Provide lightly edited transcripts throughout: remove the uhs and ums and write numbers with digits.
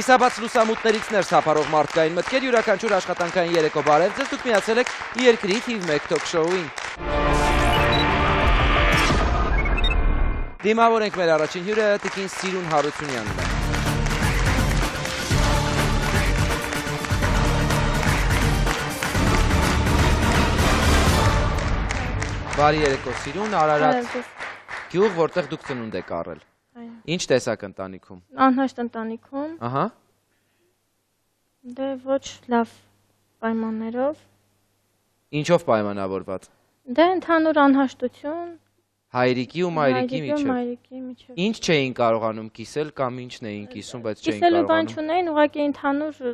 Կիսաբաց լուսամուտներից ներս հապարող մարդկային մտքեր, յուրաքանչյուր աշխատանքային երեկո բարև ձեզ, դուք միացել եք երկրի թիվ 1 թոք շոուին։ Դիմավորենք մեր առաջին հյուրը տիկին Սիրուն Հարությունյանն է։ Բարի երեկո Սիրուն, Արարատ գյուղ, որտեղ դուք ծնունդ եք առել։ Ինչ տեսակ ընտանիքում։ Անհաշտ ընտանիքում։ Ահա։ Դե ոչ լավ պայմաններով։ Ինչով պայմանավորված։ Դե ընդհանուր անհաշտություն։ Հայրիկի ու մայրիկի միջև։ Ինչ չէին կարողանում կիսել կամ ինչն էին կիսում, բայց չէին Կիսելու բան կարողանում։ չունեին, ուղղակի ընդհանուր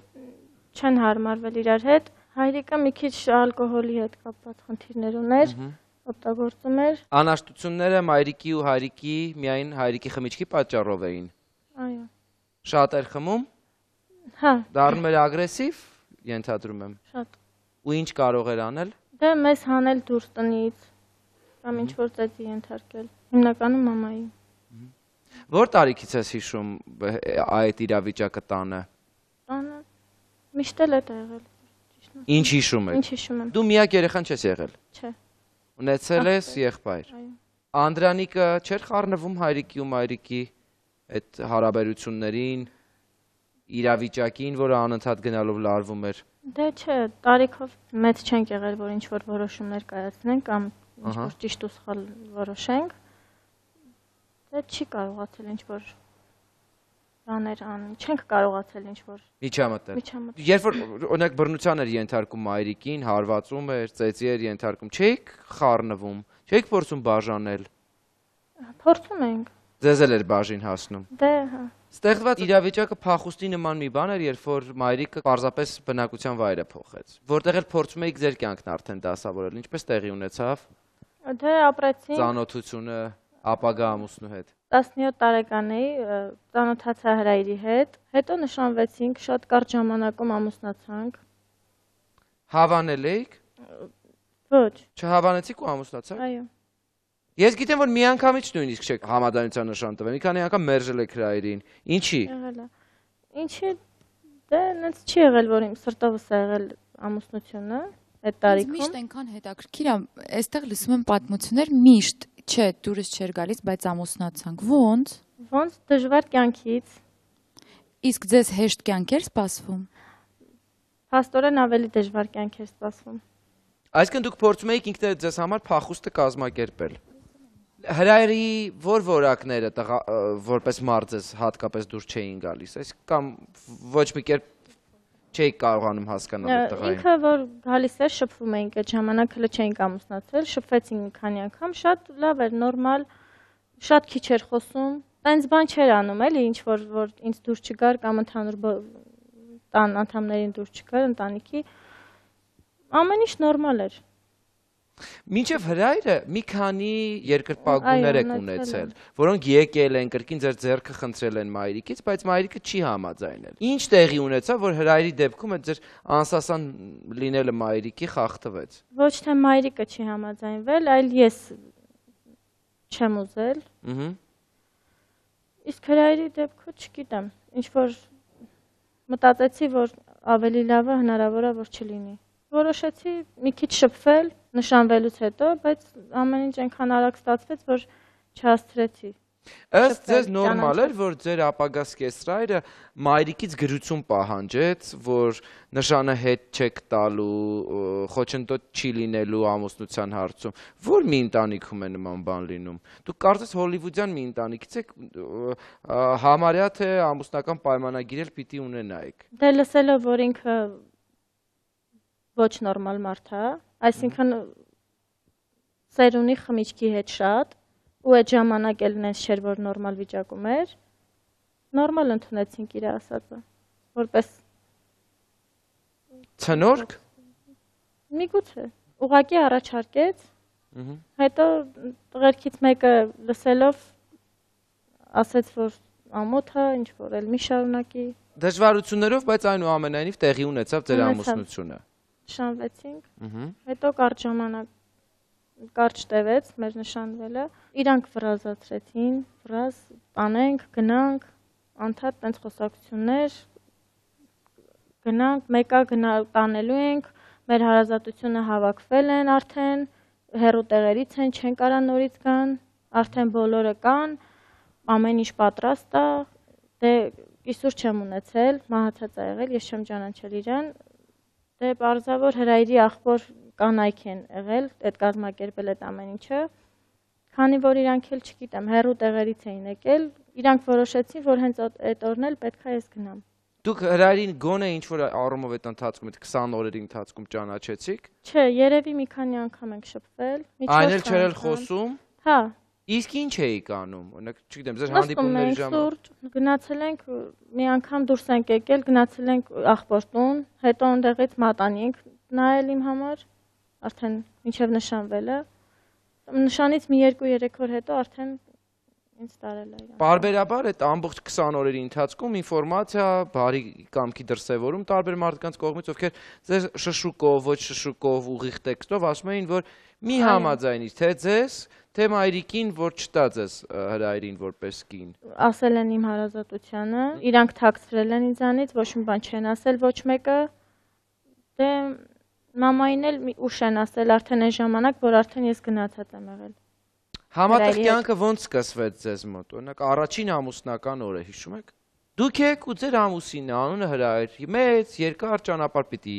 չեն հարմարվել իրար հետ։ Հայրիկը մի քիչ ալկոհոլի հետ կապված խնդիրներ ուներ, օգտագործում էր։ Անհաշտությունները մայրիկի ու հայրիկի միայն հայրիկի խմիչքի պատճառով էին։ Այո։ Շատ էր խմում։ Հա։ Դառնում էր ագրեսիվ, ենթադրում եմ։ Շատ։ Ու ինչ կարող էր անել։ Դե մեզ հանել դուրս տնից կամ ինչ որ ծեծի ենթարկել։ Հիմնականում մամայի։ Որ տարիքից ես հիշում այդ իրավիճակը տանը։ Տանը միշտ էլ է եղել։ Ինչ հիշում եք։ Ինչ հիշում եմ։ Դու միակ երեխան չես եղել։ Չէ։ Ունեցել ես եղբայր։ Այո։ Անդրանիկը չէր խառնվում հայրիկի ու մայրիկի այդ հարաբերություններին, իրավիճակին, որը անընդհատ գնալով լարվում էր։ Դե չէ, տարիքով մեծ չենք եղել, որ ինչ-որ որոշումներ կայացնենք կամ ինչ-որ ճիշտ ու սխալ որոշենք։ Դե չի կարողացել ինչ-որ բաներ անել, չենք կարողացել ինչ-որ Միջամտել։ միջամտել։ Երբ որ օրինակ բռնության էր ենթարկում մայրիկին, հարվածում էր, ծեծի էր ենթարկում, չէիք խառնվում, չէիք փորձում բաժանել։ Փորձում ենք։ Ձեզ էլ էր բաժին հասնում։ Դե հա։ Ստեղծված իրավիճակը փախուստի նման մի բան էր, երբ որ մայրիկը պարզապես բնակության վայրը փոխեց։ Որտեղ էլ փորձում էիք ձեր կյանքն արդեն դասավորել, ինչպես տեղի ունեցավ։ Դե ապրեցինք։ Ծանոթությունը ապագա ամուսնու հետ։ 17 տարեկան էի, ծանոթացա հրայրի հետ, հետո նշանվեցինք, շատ կարճ ժամանակում ամուսնացանք։ Հավանել էիք։ Ոչ։ Չհավանեցիք ու ամուսնացաք։ Այո։ Ես գիտեմ, որ միանգամից նույնիսկ չեք համաձայնության նշան տվել, մի քանի անգամ մերժել եք հրայրին։ Ինչի։ Եղել է։ Ինչի, դե նենց չի եղել, որ իմ սրտովս է եղել ամուսնությունը այդ տարիքում։ Միշտ այնքան հետաքրքիր է, այստեղ լսում եմ պատմություններ, միշտ, չէ, դուրս չէր գալիս, բայց ամուսնացանք։ Ոնց։ Ոնց դժվար կյանքից։ Իսկ ձեզ հեշտ կյանք էր սպասվում։ Փաստորեն ավելի դժվար կյանք էր սպասվում։ Այսինքն դուք փորձում էիք ինքներդ ձեզ համար փախուստը կազմակերպել։ Հրայրի որ որակները որպես մարդ հատկապես դուրս չէին գալիս, այսինքն կամ ոչ մի կերպ չէիք կարողանում հասկանալ այդ տղային։ Ինքը որ գալիս էր, շփվում էինք այդ ժամանակ, հələ չէինք ամուսնացել, շփվեցինք մի քանի անգամ, շատ լավ էր, նորմալ, շատ քիչ էր խոսում, տենց բան չէր անում, էլի, ինչ որ ինձ դուրս չգար կամ ընդհանուր տան անդամներին դուրս չգար, ընտանիքի, ամեն ինչ նորմալ էր։ Մինչև հրայրը մի քանի երկրպագուներ եք ունեցել, որոնք եկել են, կրկին ձեր ձեռքը խնդրել են մայրիկից, բայց մայրիկը չի համաձայնել։ Ինչ տեղի ունեցավ, որ հրայրի դեպքում այդ ձեր անսասան լինելը մայրիկի խախտվեց։ Ոչ թե մայրիկը չի համաձայնվել, այլ ես չեմ ուզել։ Իսկ հրայրի դեպքում չգիտեմ, ինչ որ մտածեցի, որ ավելի լավը հնարավոր է, որ չլինի։ Որոշեցի մի քիչ շփվել նշանվելուց հետո, բայց ամեն ինչ այնքան արագ ստացվեց, որ չհասցրեցի։ Ըստ ձեզ նորմալ էր, որ ձեր ապագա սկեսրայրը մայրիկից գրություն պահանջեց, որ նշանը հետ չեք տալու, խոչընդոտ չի լինելու ամուսնության հարցում։ Որ մի ընտանիքում է նման բան լինում։ Դուք կարծես հոլիվուդյան մի ընտանիքից եք, համարյա թե ամուսնական պայմանագիր էլ պիտի ունենայիք։ Դե լսելով, որ ինքը ոչ նորմալ մարդ է, այսինքն սեր ունի խմիչքի հետ շատ, ու այդ ժամանակ էլ նենց չէր, որ նորմալ վիճակում էր, նորմալ ընդունեցինք իր ասածը, որպես ցնորք։ Միգուցե, ուղղակի առաջարկեց, հետո տղերքից մեկը լսելով ասեց, որ ամոթ է, ինչ որ էլ մի շարունակի։ Դժվարություններով, բայց այնուամենայնիվ տեղի ունեցավ ձեր ամուսնությունը։ Նշանվեցինք, հետո կարճ ժամանակ կարճ տևեց մեր նշանվելը, իրանք վրազացրեցին, վրազ տանենք, գնանք, անդադ տենց խոսակցություններ, գնանք, մեկը տանելու ենք, մեր հարազատությունը հավաքվել են արդեն, հեռու տեղերից են, չեն կարա նորից գան, արդեն բոլորը կան, ամեն ինչ պատրաստ է, դե իսուր չեմ ունեցել, մահացած է եղել, ես չեմ ճանաչել իրան, դե պարզավոր հրայրի աղբոր կանայք են եղել, այդ կազմակերպել այդ ամեն ինչը, քանի որ իրանք էլ չգիտեմ, հեռու տեղերից էին եկել, իրանք որոշեցին, որ հենց այդ օրն էլ պետք է ես գնամ։ Դուք հրայրին գոնե ինչ-որ առումով այդ ընթացքում, այդ 20 օրերի ընթացքում ճանաչեցիք։ Չէ, երևի մի քանի անգամ ենք շփվել։ Այն էլ չէր խոսում։ Հա։ Իսկ ինչ էիք անում։ Օրինակ, չգիտեմ, ձեր հանդիպումների ժամանակ գնացել ենք մի անգամ դուրս ենք եկել, գնացել ենք աղբոր տուն, հետո այնտեղից մատանի ենք նայել իմ համար, արդեն մինչև նշանվելը։ Նշանից մի 2-3 օր հետո արդեն ինձ տարել է իրան։ Պարբերաբար այդ ամբողջ 20 օրերի ընթացքում ինֆորմացիա բարի կամքի դրսևորում տարբեր մարդկանց կողմից, ովքեր ձեր շշուկով, ոչ շշուկով, ուղիղ տեքստով ասում էին, որ մի համաձայնից, թե ձեզ, թե մայրիկին, որ չտա ձեզ հրայրին որպես կին։ Ասել են իմ հարազատությանը, իրանք թաքցրել են ինձանից, ոչ մի բան չեն ասել ոչ մեկը։ Դե մամային էլ ուշ են ասել արդեն այն ժամանակ, որ արդեն ես գնացած եմ եղել։ Համատեղ կյանքը ոնց սկսվեց ձեզ մոտ։ Օրինակ առաջին ամուսնական օրը հիշում եք։ Դուք եք ու ձեր ամուսինը անունը Հրայր, մեծ երկար ճանապարհ պիտի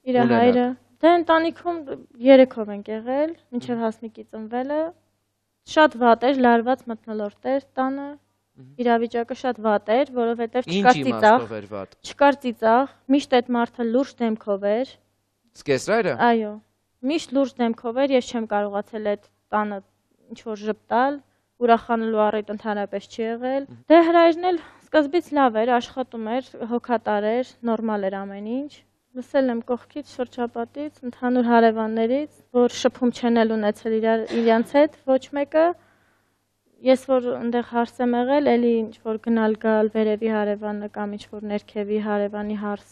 իր հայրը։ Դե ընտանիքում 3-ով ենք եղել, մինչև Հասմիկի ծնվելը։ Շատ վատ էր, լարված մթնոլորտ էր տանը։ Իրավիճակը շատ վատ էր, որովհետև չկար ծիծաղ։ Չկար ծիծաղ, միշտ այդ մարդը լուրջ դեմքով էր։ Սկեսրայրը։ Այո։ Միշտ լուրջ դեմքով էր, ես չեմ կարողացել այդ տանը ինչ-որ ժպտալ, ուրախանալու առիթ ընդհանրապես չի եղել։ Դե Հրայրն էլ սկզբից լավ էր, աշխատում էր, հոգատար էր, նորմալ էր ամեն ինչ։ Լսել եմ կողքից, շրջապատից, ընդհանուր հարևաններից, որ շփում չեն էլ ունեցել իրանց հետ, ոչ մեկը։ Ես որ այնտեղ հարց եմ եղել, էլի ինչ-որ գնալ-գալ վերևի հարևանը կամ ինչ-որ ներքևի հարևանի հարց,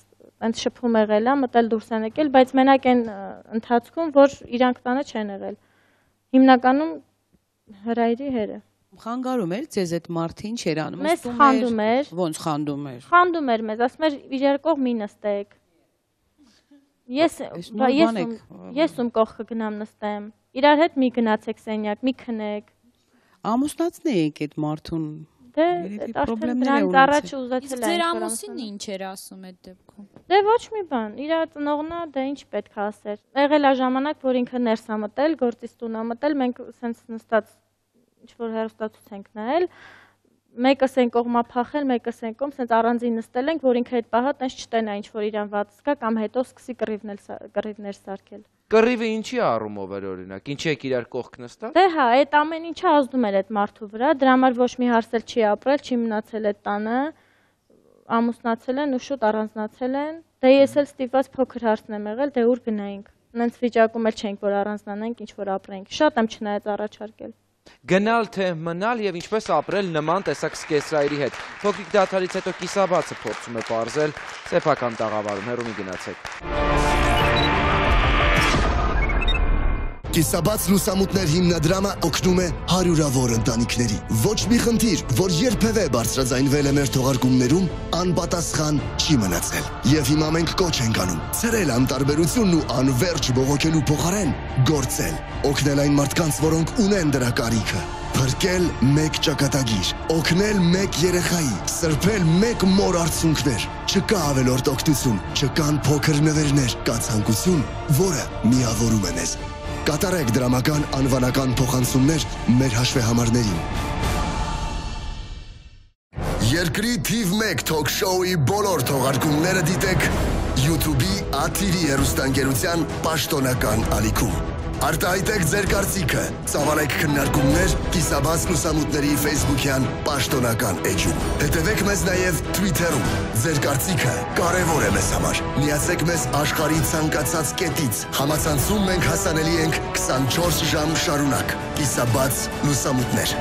այնց շփում եղել է, մտել դուրս են եկել, բայց մենակ այն ընթացքում, որ իրանք տանը չեն եղել։ Հիմնականում Հրայրի հերը։ Խանգարում էր ձեզ այդ մարդին չէր անում։ Մեզ խանդում էր։ Ոնց խանդում էր։ Խանդում էր մեզ, ասում էր իրար կողմի նստեք։ Ես ում կողքը գնամ նստեմ։ Իրար հետ մի գնացեք սենյակ, մի քնեք։ Ամուսնացնե եք այդ մարդուն։ Դե արդեն դրանից առաջ ուզեցել է։ Ձեր ամուսինը ինչ էր ասում այդ դեպքում։ Դե ոչ մի բան, իր ծնողնա դե ինչ պետք է ասեր։ Եղել է ժամանակ, որ ինքը ներս է մտել, գործից տուն է մտել, մենք սենց նստած ինչ-որ հեռուստացույց ենք նայել, մեկը սեն կողմա փախել, մեկը սեն կողմ, սենց առանձին նստել ենք, որ ինքը այդ պահը տենց չտենա ինչ-որ իրան վատ զգա կամ հետո սկսի կռիվներ սարքել։ Կռիվը ինչի առումով էր օրինակ, ինչի եք իրար կողք նստած։ Դե հա, այդ ամեն ինչը ազդում էր այդ մարդու վրա, դրա համար ոչ մի հարց էլ չի ապրել, չի մնացել այդ տանը, ամուսնացել են ու շուտ առանձնացել են։ Դե ես էլ ստիպված փոքր հարցն եմ եղել, դե ուր գնայինք։ Նենց վիճակում էլ չենք, որ առանձնանանք, ինչ որ ապրենք։ Շատ եմ չնայած առաջարկել։ Գնալ թե մնալ եւ ինչպես ապրել նման տեսակ սկեսրայրի հետ։ Փոքրիկ դադարից հետո կիսաբացը փորձում է պարզել սեփական տաղավարում, հեռու մի գնացեք։ Կիսաբաց լուսամուտներ հիմնադրամը օգնում է հարյուրավոր ընտանիքների։ Ոչ մի խնդիր, որ երբևէ բարձրաձայնվել է մեր թողարկումներում, անպատասխան չի մնացել։ Եվ հիմա մենք կոչ ենք անում ցրել անտարբերությունն ու անverջ բողոքելու փոխարեն գործել, օգնել այն մարդկանց, որոնք ունեն դրա կարիքը, փրկել մեկ ճակատագիր, օգնել մեկ երեխայի, սրբել մեկ մոր արցունքներ։ Չկա ավելորդ օգնություն, չկան փոքր նվերներ, կա ցանկություն, որը միավորում է մեզ։ Կատարեք դրամական անվանական փոխանցումներ մեր հաշվեհամարներին։ Երկրի թիվ 1 թոք շոուի բոլոր թողարկումները դիտեք YouTube-ի ATV հեռուստաընկերության պաշտոնական ալիքում։ Արտահայտեք ձեր կարծիքը, ծավալեք քննարկումներ Կիսաբաց լուսամուտների Facebook-յան պաշտոնական էջում։ Հետևեք մեզ նաև Twitter-ում։ Ձեր կարծիքը կարևոր է մեզ համար։ Միացեք մեզ աշխարհի ցանկացած կետից։ Համացանցում մենք հասանելի ենք 24 ժամ շարունակ։ Կիսաբաց լուսամուտներ։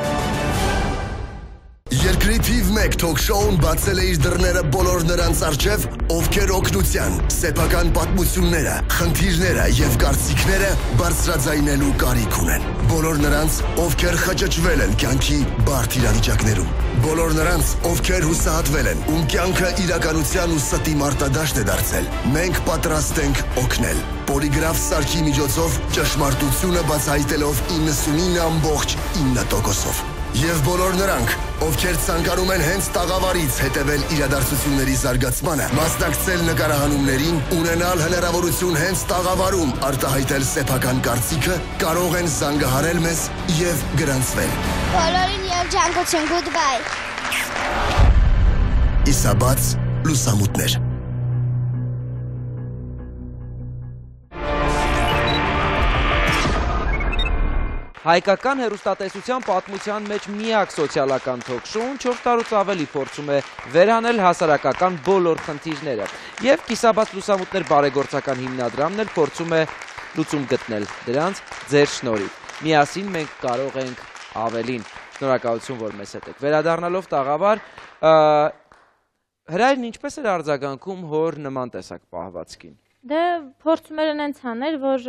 Երկրի թիվ 1 թոք շոուն բացել է իր դռները բոլոր նրանց առջև, ովքեր օգնության, սեփական պատմությունները, խնդիրները եւ կարծիքները բարձրաձայնելու կարիք ունեն։ Բոլոր նրանց, ովքեր խճճվել են կյանքի բարդ իրավիճակներում։ Բոլոր նրանց, ովքեր հուսահատվել են, ում կյանքը իրականության ու ստի մարտադաշտ է դարձել, մենք պատրաստ ենք օգնել։ Պոլիգրաֆ սարքի միջոցով ճշմարտությունը բացահայտելով 99.9%-ով։ Եվ բոլոր նրանք, ովքեր ցանկանում են հենց տաղավարից հետևել իրադարձությունների զարգացմանը, մասնակցել նկարահանումներին, ունենալ հնարավորություն հենց տաղավարում արտահայտել սեփական կարծիքը, կարող են զանգահարել մեզ եւ գրանցվել։ Բոլորին երջանկություն, goodbye։ Իսաբաց լուսամուտներ։ Հայկական հեռուստատեսության պատմության մեջ միակ սոցիալական թոք-շոուն 4 տարուց ավելի փորձում է վերանել հասարակական բոլոր խնդիրները։ Եվ կիսաբաց լուսամուտներ բարեգործական հիմնադրամն էլ փորձում է լուծում գտնել դրանց ձեր շնորհիվ։ Միասին մենք կարող ենք ավելին։ Շնորհակալություն, որ մեզ հետ եք։ Վերադառնալով տաղավար, Հրայրն ինչպես էր արձագանքում հոր նման տեսակ պահվածքին։ Դե փորձում էր այնց անել, որ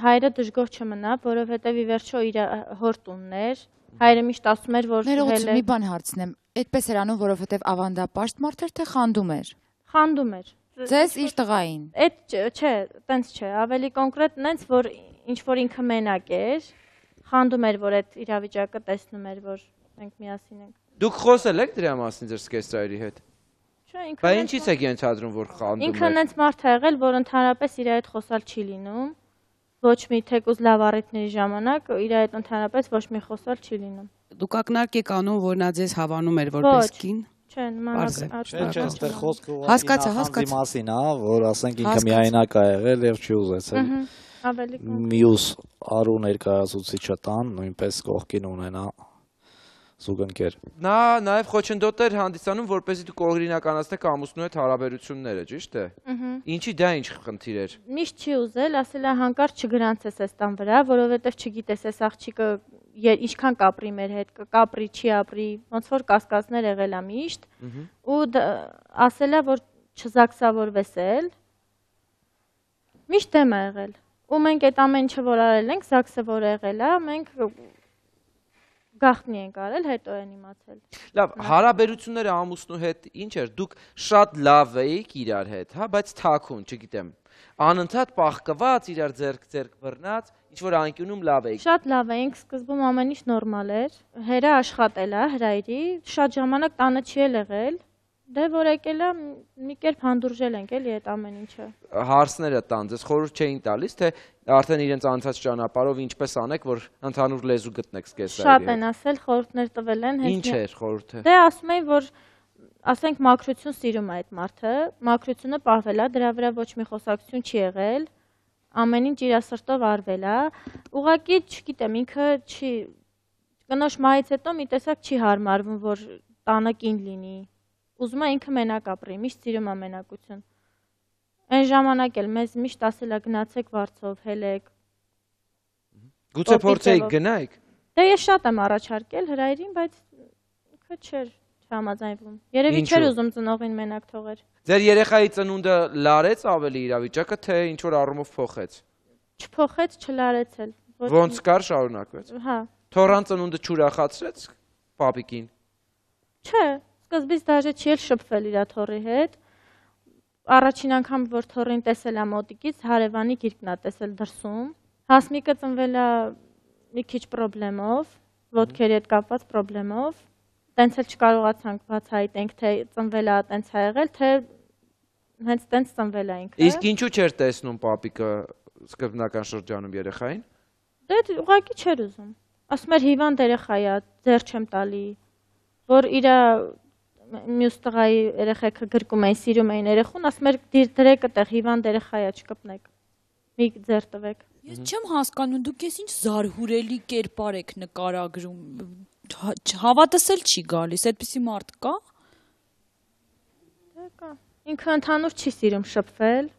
հայրը դժգոհ չմնա, որովհետև ի վերջո իր հոր տունն էր։ Հայրը միշտ ասում էր, որ Ներողություն, մի բան հարցնեմ։ Այդպես էր անում, որովհետև ավանդապաշտ մարդ էր, թե խանդում էր։ Խանդում էր։ Ձեզ իր տղային։ Այդ չէ, տենց չէ, ավելի կոնկրետ նենց, որ ինչ որ ինքը մենակ էր, խանդում էր, որ այդ իրավիճակը տեսնում էր, որ մենք միասին ենք։ Դուք խոսել եք դրա մասին ձեր սկեստրայրի հետ։ Չէ, ինքը Բայց ինչից եք ենթադրում, որ խանդում ինքը էր։ նենց մարդ է եղել, որ ընդհանրապես իր հետ խոսալ չի լինում։ Ոչ մի թեկուզ լավ առիթների ժամանակ իր հետ ընդհանրապես ոչ մի խոսալ չի լինում։ Դուք ակնարկ եք անում, որ նա ձեզ հավանում էր որպես կին։ Չէ, Չէ, այստեղ խոսքը Հասկացա, նախանձի մասին, որ ասենք ինքը միայնակ է եղել եւ չի ուզեցել ավելի մյուս արու ներկայացուցիչը տան, նույնպես կողքին ունենա զուգընկեր։ Նա նաև խոչընդոտ էր հանդիսանում, որպեսզի դուք օրինականացնեք ամուսնու հետ հարաբերությունները, ճիշտ է։ Ինչի դա ինչ խնդիր էր։ Միշտ չի ուզել, ասել է հանկարծ չգրանցես այս տան վրա, որովհետև չգիտես այս աղջիկը ինչքան կապրի մեր հետ, կապրի, չի ապրի, ոնց որ կասկածներ եղել է միշտ, ու ասել է, որ չզաքսավորվես էլ։ Միշտ դեմ է եղել։ Ու մենք այդ ամեն ինչը որ արել ենք, զաքսը որ եղել է, մենք գաղտնի ենք արել, հետո են իմացել։ Լավ, հարաբերությունները ամուսնու հետ ինչ էր։ Դուք շատ լավ էիք իրար հետ, հա, բայց թաքուն, չգիտեմ։ Անընդհատ պահկված, իրար ձեռք բռնած, ինչ որ անկյունում լավ էիք։ Շատ լավ էինք, սկզբում ամեն ինչ նորմալ էր։ Հերա աշխատել է Հրայրի, շատ ժամանակ տանը չի եղել։ Դե որ եկել է, մի կերպ հանդուրժել ենք էլի այդ ամեն ինչը։ Հարցները տան, ձեզ խորհուրդ չէին տալիս, թե արդեն իրենց անցած ճանապարհով ինչպես անեք, որ ընդհանուր լեզու գտնեք սկեսարի։ Շատ են ասել, խորհուրդներ տվել են։ Ինչ էր խորհուրդը։ Դե ասում էին, որ ասենք մաքրություն սիրում է այդ մարդը, մաքրությունը պահվել է, դրա վրա ոչ մի խոսակցություն չի եղել, ամեն ինչ իր սրտով արվել է։ Ուղղակի, չգիտեմ, ինքը չի կնոջ մահից հետո մի տեսակ չի հարմարվում, որ տանը կին լինի։ Ուզում է ինքը մենակ ապրի, միշտ սիրում է մենակություն։ Այն ժամանակ էլ մեզ միշտ ասել է գնացեք վարձով, հելեք։ Գուցե փորձեիք գնայիք։ Դե ես շատ եմ առաջարկել Հրայրին, բայց ինքը չէր համաձայնվում։ Երևի չէր ուզում ծնողին մենակ թողեր։ Ձեր երեխայի ծնունդը լարեց ավելի իրավիճակը, թե ինչ որ առումով փոխեց։ Չփոխեց, չլարեց էլ։ Ոնց կար շարունակվեց։ Հա։ Թորան ծնունդը չուրախացրեց պապիկին։ Չէ, սկզբից դաժե չի էլ շփվել իր թորի հետ։ Առաջին անգամ որ թորին տեսել է մոտիկից, հարևանի գիրկն է տեսել դրսում։ Հասմիկը ծնվել է մի քիչ խնդրելով, ոտքերի հետ կապված խնդրելով։ Տենց էլ չկարողացանք բացահայտենք, թե ծնվել է տենց է եղել, թե հենց տենց ծնվել է ինքը։ Իսկ ինչու չէր տեսնում պապիկը սկզբնական շրջանում երեխային։ Դե ուղղակի չէր ուզում։ Ասում էր հիվանդ երեխա է, ձեռ չեմ տալի, որ իր մյուս տղայի երեխեքը գրկում էին, սիրում էին երեխուն, ասում էր դրեք այդտեղ հիվանդ երեխա է, չկպնեք։ Մի ձեռ տվեք։ Ես չեմ հասկանում, դուք ես ինչ զարհուրելի կերպար եք նկարագրում, հավատս էլ չի գալիս, այդպիսի մարդ կա։ Դե կա։ Ինքը ընդհանուր չի սիրում շփվել։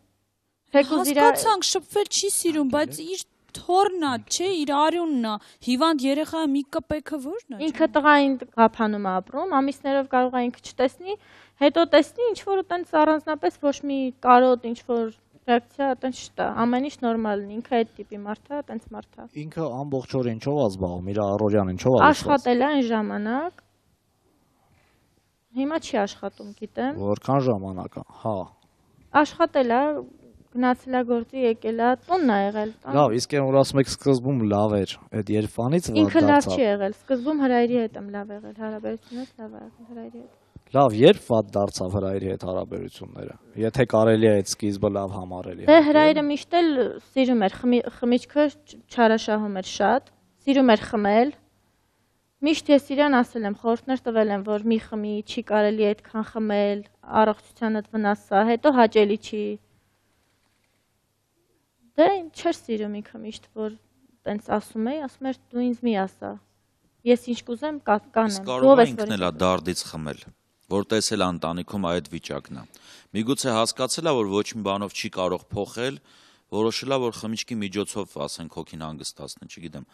Հասկացանք, շփվել չի սիրում, բայց իր թորնա, չէ, իր արյունն է, հիվանդ երեխա մի կպեքը ո՞րն է։ Ինքը տղային Ղափանում է ապրում, ամիսներով կարող է ինքը չտեսնի, հետո տեսնի ինչ որ այտենց առանձնապես ոչ մի կարոտ, ինչ որ ռեակցիա այտենց չտա, ամեն ինչ նորմալն է, ինքը այդ տիպի մարդ է, այտենց մարդ է։ Ինքը ամբողջ օրը ինչով է զբաղվում, իր առօրյան ինչով է աշխատել է այն ժամանակ, Հիմա չի աշխատում, գիտեմ։ Որքան ժամանակ, հա։ Աշխատել է, գնացել է գործի, եկել է, տունն է եղել։ Լավ, իսկ այն որ ասում եք սկզբում լավ էր, այդ երբանից վատ Ինքը լավ դարձավ։ չի եղել, սկզբում Հրայրի հետ եմ լավ եղել, հարաբերությունս լավ է եղել Հրայրի հետ։ Լավ, երբ վատ դարձավ Հրայրի հետ հարաբերությունները։ Եթե կարելի է այդ սկիզբը լավ համարել։ Դե Հրայրը միշտ էլ սիրում էր, խմիչքը չարաշահում էր շատ, սիրում էր խմել։ Միշտ ես իրան ասել եմ, խորհուրդներ տվել եմ, որ մի խմի, չի կարելի այդքան խմել, առողջությանդ վնաս է, հետո հաճելի չի։ Դե չէր սիրում ինքը միշտ, որ տենց ասում էր դու ինձ մի ասա։ Ես ինչ կուզեմ կանեմ։ Կարող է ինքն էլ դարդից խմել, որ տեսել ընտանիքում այդ վիճակն է։ Միգուցե հասկացել է, որ ոչ մի բանով չի կարող փոխել, որոշել է, որ խմիչքի միջոցով, ասենք, հոգին հանգստացնի, չգիտեմ։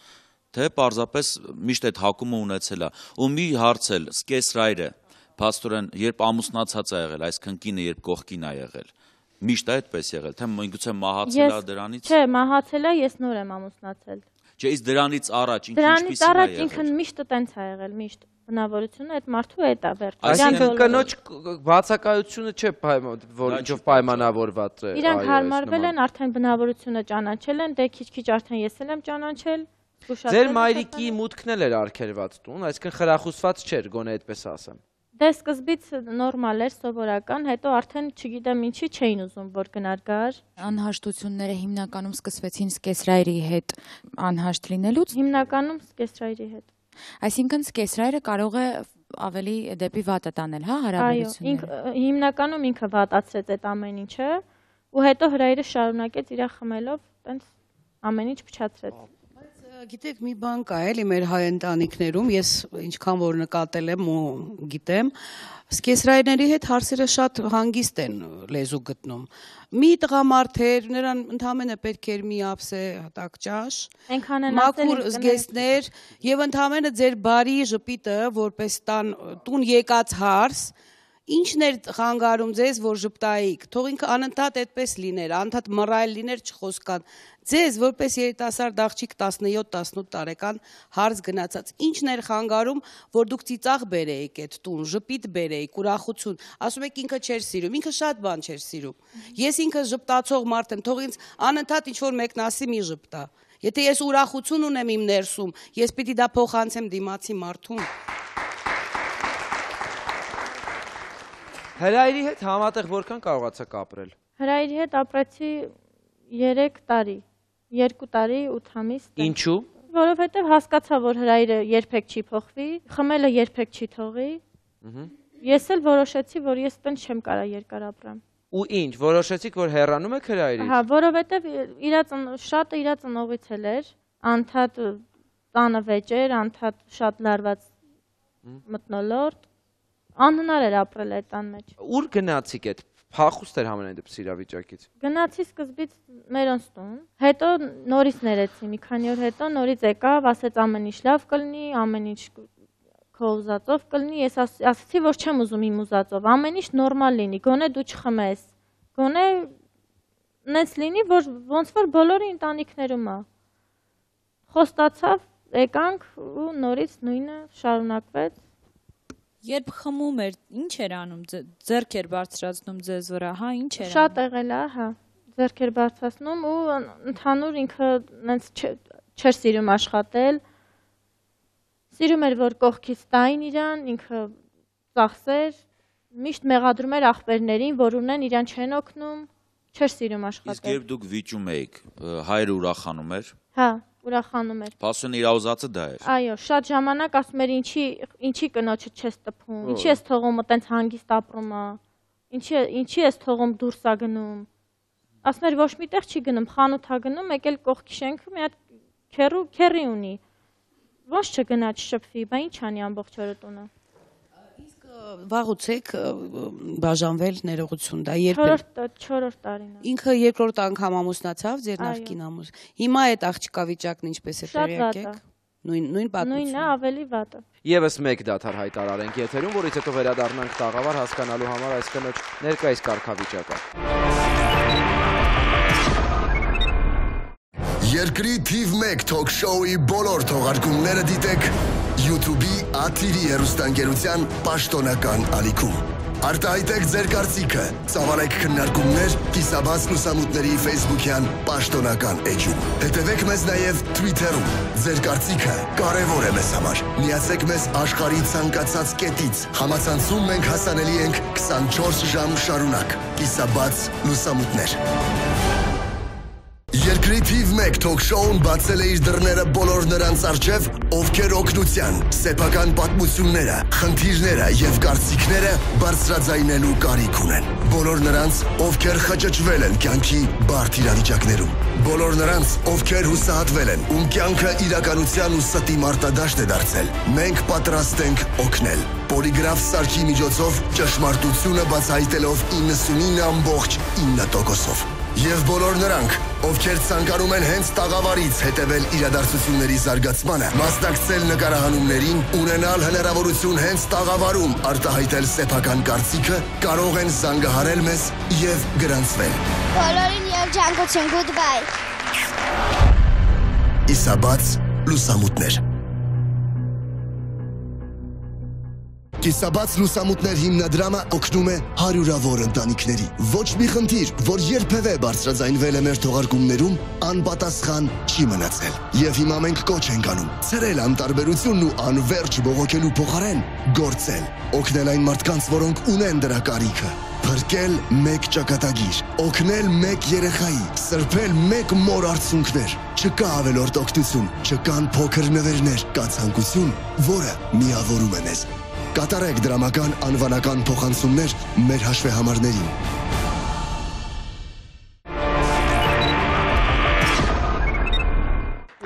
Թե պարզապես միշտ այդ հակումը ունեցել է։ Ու մի հարցել, սկեսրայրը, փաստորեն, երբ ամուսնացած է եղել, այսինքն կինը երբ կողքին է եղել, միշտ է այդպես եղել, թե միգուցե մահացել է դրանից։ Չէ, մահացել է, ես նոր եմ ամուսնացել։ Չէ, իսկ դրանից առաջ ինքը ինչպիսին է եղել։ Դրանից առաջ ինքն միշտ տենց է եղել, միշտ բնավորությունը այդ մարդու հետ է վերջ։ Այսինքն կնոջ բացակայությունը չէ, որ ինչով պայմանավորված է։ Իրանք հարմարվել են, արդեն բնավորությունը ճանաչել են, դե քիչ-քիչ արդեն ես էլ եմ ճանաչել։ Ձեր մայրիկի մուտքն էլ էր արգելված տուն, այսինքն խրախուսված չէր, գոնե այդպես ասեմ։ Դե սկզբից նորմալ էր, սովորական, հետո արդեն չգիտեմ ինչի չէին ուզում, որ գնար գար։ Անհաշտությունները հիմնականում սկսվեցին սկեսրայրի հետ անհաշտ լինելուց։ Հիմնականում սկեսրայրի հետ։ Այսինքն սկեսրայրը կարող է ավելի դեպի վատը տանել, հա, հարաբերությունները։ Այո, հիմնականում ինքը վատացրեց այդ ամեն ինչը, ու հետո Հրայրը շարունակեց իր խմելով, տենց ամեն ինչ փչացրեց։ Գիտեք, մի բան կա էլի մեր հայ ընտանիքներում, ես ինչքան որ նկատել եմ ու գիտեմ, սկեսրայրների հետ հարցերը շատ հանգիստ են լեզու գտնում։ Մի տղամարդ էր, նրան ընդամենը պետք էր մի ափսե հատակ ճաշ, մաքուր զգեստներ եւ ընդամենը ձեր բարի ժպիտը, որպես տուն եկած հարս, ինչն էր խանգարում ձեզ, որ ժպտայիք, թող ինքը անընդհատ այդպես լիներ, անընդհատ մռայլ լիներ, չխոսքան։ Ձեզ, որպես երիտասարդ աղջիկ 17-18 տարեկան հարց գնացած, ինչն էր խանգարում, որ դուք ծիծաղ բերեիք այդ տուն, ժպիտ բերեիք, ուրախություն։ Ասում եք ինքը չէր սիրում, ինքը շատ բան չէր սիրում։ Ես ինքը ժպտացող մարդ եմ, թող ինձ անընդհատ ինչ-որ մեկն ասի մի ժպտա։ Եթե ես ուրախություն ունեմ իմ ներսում, ես պիտի դա փոխանցեմ դիմացի մարդուն։ Հրայրի հետ համատեղ որքան կարողացաք ապրել։ Հրայրի հետ ապրեցի 3 տարի, 2 տարի 8 ամիս։ Ինչու։ Որովհետև հասկացա, որ Հրայրը երբեք չի փոխվի, խմելը երբեք չի թողի։ Ես էլ որոշեցի, որ ես տենց չեմ կարա երկար ապրեմ։ Ու ինչ, որոշեցիք, որ հեռանում եք Հրայրից։ Հա, որովհետև շատը իր ծնողից էլ էր, անդադ տանը վեճ էր, անդադ շատ լարված մթնոլորտ։ Անհնար էր ապրել այդ տան մեջ։ Ուր գնացիք այդ փախուստ էր համենայն դեպս իրավիճակից։ Գնացի սկզբից մերոնց տուն, հետո նորից ներեցի, մի քանի օր հետո նորից եկավ, ասեց ամեն ինչ լավ կլինի, ամեն ինչ քո ուզածով կլինի, ես ասացի, որ չեմ ուզում իմ ուզածով, ամեն ինչ նորմալ լինի, գոնե դու չխմես, գոնե նենց լինի, որ ոնց որ բոլորի ընտանիքներում է։ Խոստացավ, եկանք ու նորից նույնը շարունակվեց։ Երբ խմում էր, ինչ էր անում, ձեռք էր բարձրացնում ձեզ վրա, հա, ինչ էր անում։ Շատ եղել է, հա, ձեռք էր բարձրացնում ու ընդհանուր ինքը նենց չէր սիրում աշխատել։ Սիրում էր, որ կողքից տային իրան, ինքը ծախսեր, միշտ մեղադրում էր ախպերներին, որ ունեն իրան չեն օգնում, չէր սիրում աշխատել։ Իսկ երբ դուք վիճում էիք, հայրը ուրախանում էր։ Հա, ուրախանում էր։ Փաստորեն իր ուզածը դա էր։ Այո, շատ ժամանակ ասում էր ինչի կնոջը չես տփում, ինչի ես թողում այտենց հանգիստ ապրում է, ինչի ես թողում դուրս ա գնում։ Ասում էր ոչ միտեղ չի գնում, խանութ ա գնում, եկել կողքի շենքը մի հատ քերի ունի։ Ոչ չգնա չշփվի, բա ինչ անի ամբողջ օրը տունը։ Իսկ վաղուց եք բաժանվել ներողություն, դա երբ է։ 4-րդ տարին է։ Ինքը երկրորդ անգամ ամուսնացավ, ձեր նախկին ամուս։ Հիմա այդ աղջկա վիճակն ինչպես է տեղյակ եք։ Նույն պատմությունը։ Նույնն է, ավելի վատը։ Եվս մեկ դադար հայտարարենք եթերում, որից հետո վերադառնանք տաղավար հասկանալու համար այս կնոջ ներկայիս կարգավիճակը։ Երկրի թիվ 1 թոք շոուի բոլոր թողարկումները դիտեք YouTube-ի Աթիրի հեռուստաընկերության պաշտոնական ալիքում։ Արտահայտեք ձեր կարծիքը, ծավալեք քննարկումներ Կիսաբաց լուսամուտների Facebook-յան պաշտոնական էջում։ Հետևեք մեզ նաև Twitter-ում։ Ձեր կարծիքը կարևոր է մեզ համար։ Միացեք մեզ աշխարհի ցանկացած կետից։ Համացանցում մենք հասանելի ենք 24 ժամ շարունակ։ Կիսաբաց լուսամուտներ։ Երկրի թիվ 1 թոք-շոուն բացել է իր դռները բոլոր նրանց առջև, ովքեր օգնության, սեփական պատմությունները, խնդիրները եւ կարծիքները բարձրաձայնելու կարիք ունեն։ Բոլոր նրանց, ովքեր խճճվել են կյանքի բարդ իրավիճակներում։ Բոլոր նրանց, ովքեր հուսահատվել են, ում կյանքը իրականության ու ստի մարտադաշտ է դարձել։ Մենք պատրաստ ենք օգնել։ Պոլիգրաֆ սարքի միջոցով ճշմարտությունը բացահայտելով 99.9%-ով։ Եվ բոլոր նրանք, ովքեր ցանկանում են հենց տաղավարից հետևել իրադարձությունների զարգացմանը, մասնակցել նկարահանումներին, ունենալ հնարավորություն հենց տաղավարում արտահայտել սեփական կարծիքը, կարող են զանգահարել մեզ եւ գրանցվել։ Բոլորին երջանկություն, goodbye։ Կիսաբաց լուսամուտներ։ Կիսաբաց լուսամուտներ հիմնադրամը օգնում է հարյուրավոր ընտանիքների։ Ոչ մի խնդիր, որ երբևէ բարձրաձայնվել է մեր թողարկումներում, անպատասխան չի մնացել։ Եվ հիմա մենք կոչ ենք անում ցրել անտարբերությունն ու անվերջ բողոքելու փոխարեն գործել, օգնել այն մարդկանց, որոնք ունեն դրա կարիքը, փրկել մեկ ճակատագիր, օգնել մեկ երեխայի, սրբել մեկ մոր արցունքներ։ Չկա ավելորդ օգնություն, չկան փոքր նվերներ, կա ցանկություն, որը միավորում է մեզ։ Կատարեք դրամական անվանական փոխանցումներ մեր հաշվեհամարներին։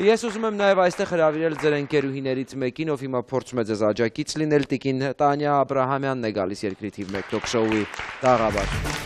Ես ուզում եմ նաև այստեղ հրավիրել ձեր ընկերուհիներից մեկին, ով հիմա փորձում է ձեզ աջակից լինել, տիկին Տանյա Աբրահամյանն է գալիս երկրի թիվ 1 թոք-շոուի տաղավար։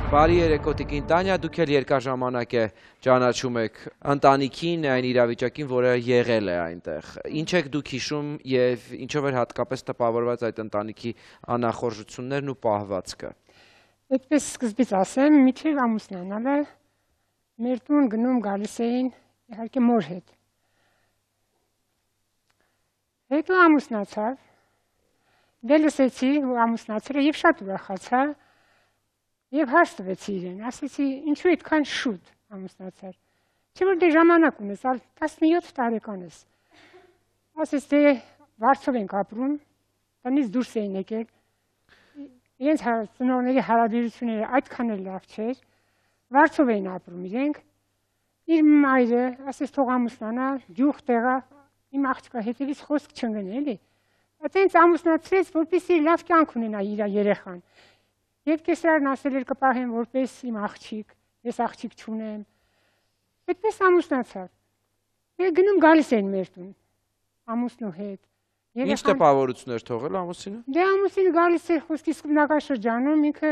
Բարի երեկո տիկին Տանյա, դուք էլ երկար ժամանակ է ճանաչում եք ընտանիքին, այն իրավիճակին, որը եղել է այնտեղ։ Ինչ եք դուք հիշում եւ ինչով էր հատկապես տպավորված այդ ընտանիքի անախորժություններն ու պահվածքը։ Այդպես սկզբից ասեմ, միջև ամուսնանալը մեր տուն գնում գալիս էին իհարկե մոր հետ։ Հետո ամուսնացավ, դե լսեցի, որ ամուսնացել է եւ շատ ուրախացա։ Եվ հարց տվեցի իրեն, ասեցի, ինչու այդքան շուտ ամուսնացար։ Չէ՞ որ դե ժամանակ ունես, 17 տարեկան ես։ Ասեց, դե Վարշավայում ենք ապրում, տնից դուրս էին եկել։ Իրենց ծնողների հարաբերությունները այդքան էլ լավ չէր։ Վարշավայում ապրում իրենք։ Իր մայրը ասեց, թող ամուսնանա, գյուղ տեղա, իմ աղջկա հետևից խոսք չընկնի, էլի։ Այդտենց ամուսնացրեց, որպեսզի լավ կյանք ունենա իր երեխան։ Եվ կեսարն ասել էր կպահեմ որպես իմ աղջիկ, ես աղջիկ չունեմ։ Այդպես ամուսնացավ։ Եվ գնում գալիս են մեր տուն, ամուսնու հետ։ Ինչ տպավորություն էր թողել ամուսինը։ Դե ամուսինը գալիս էր խոսքի սկզբնական շրջանում, ինքը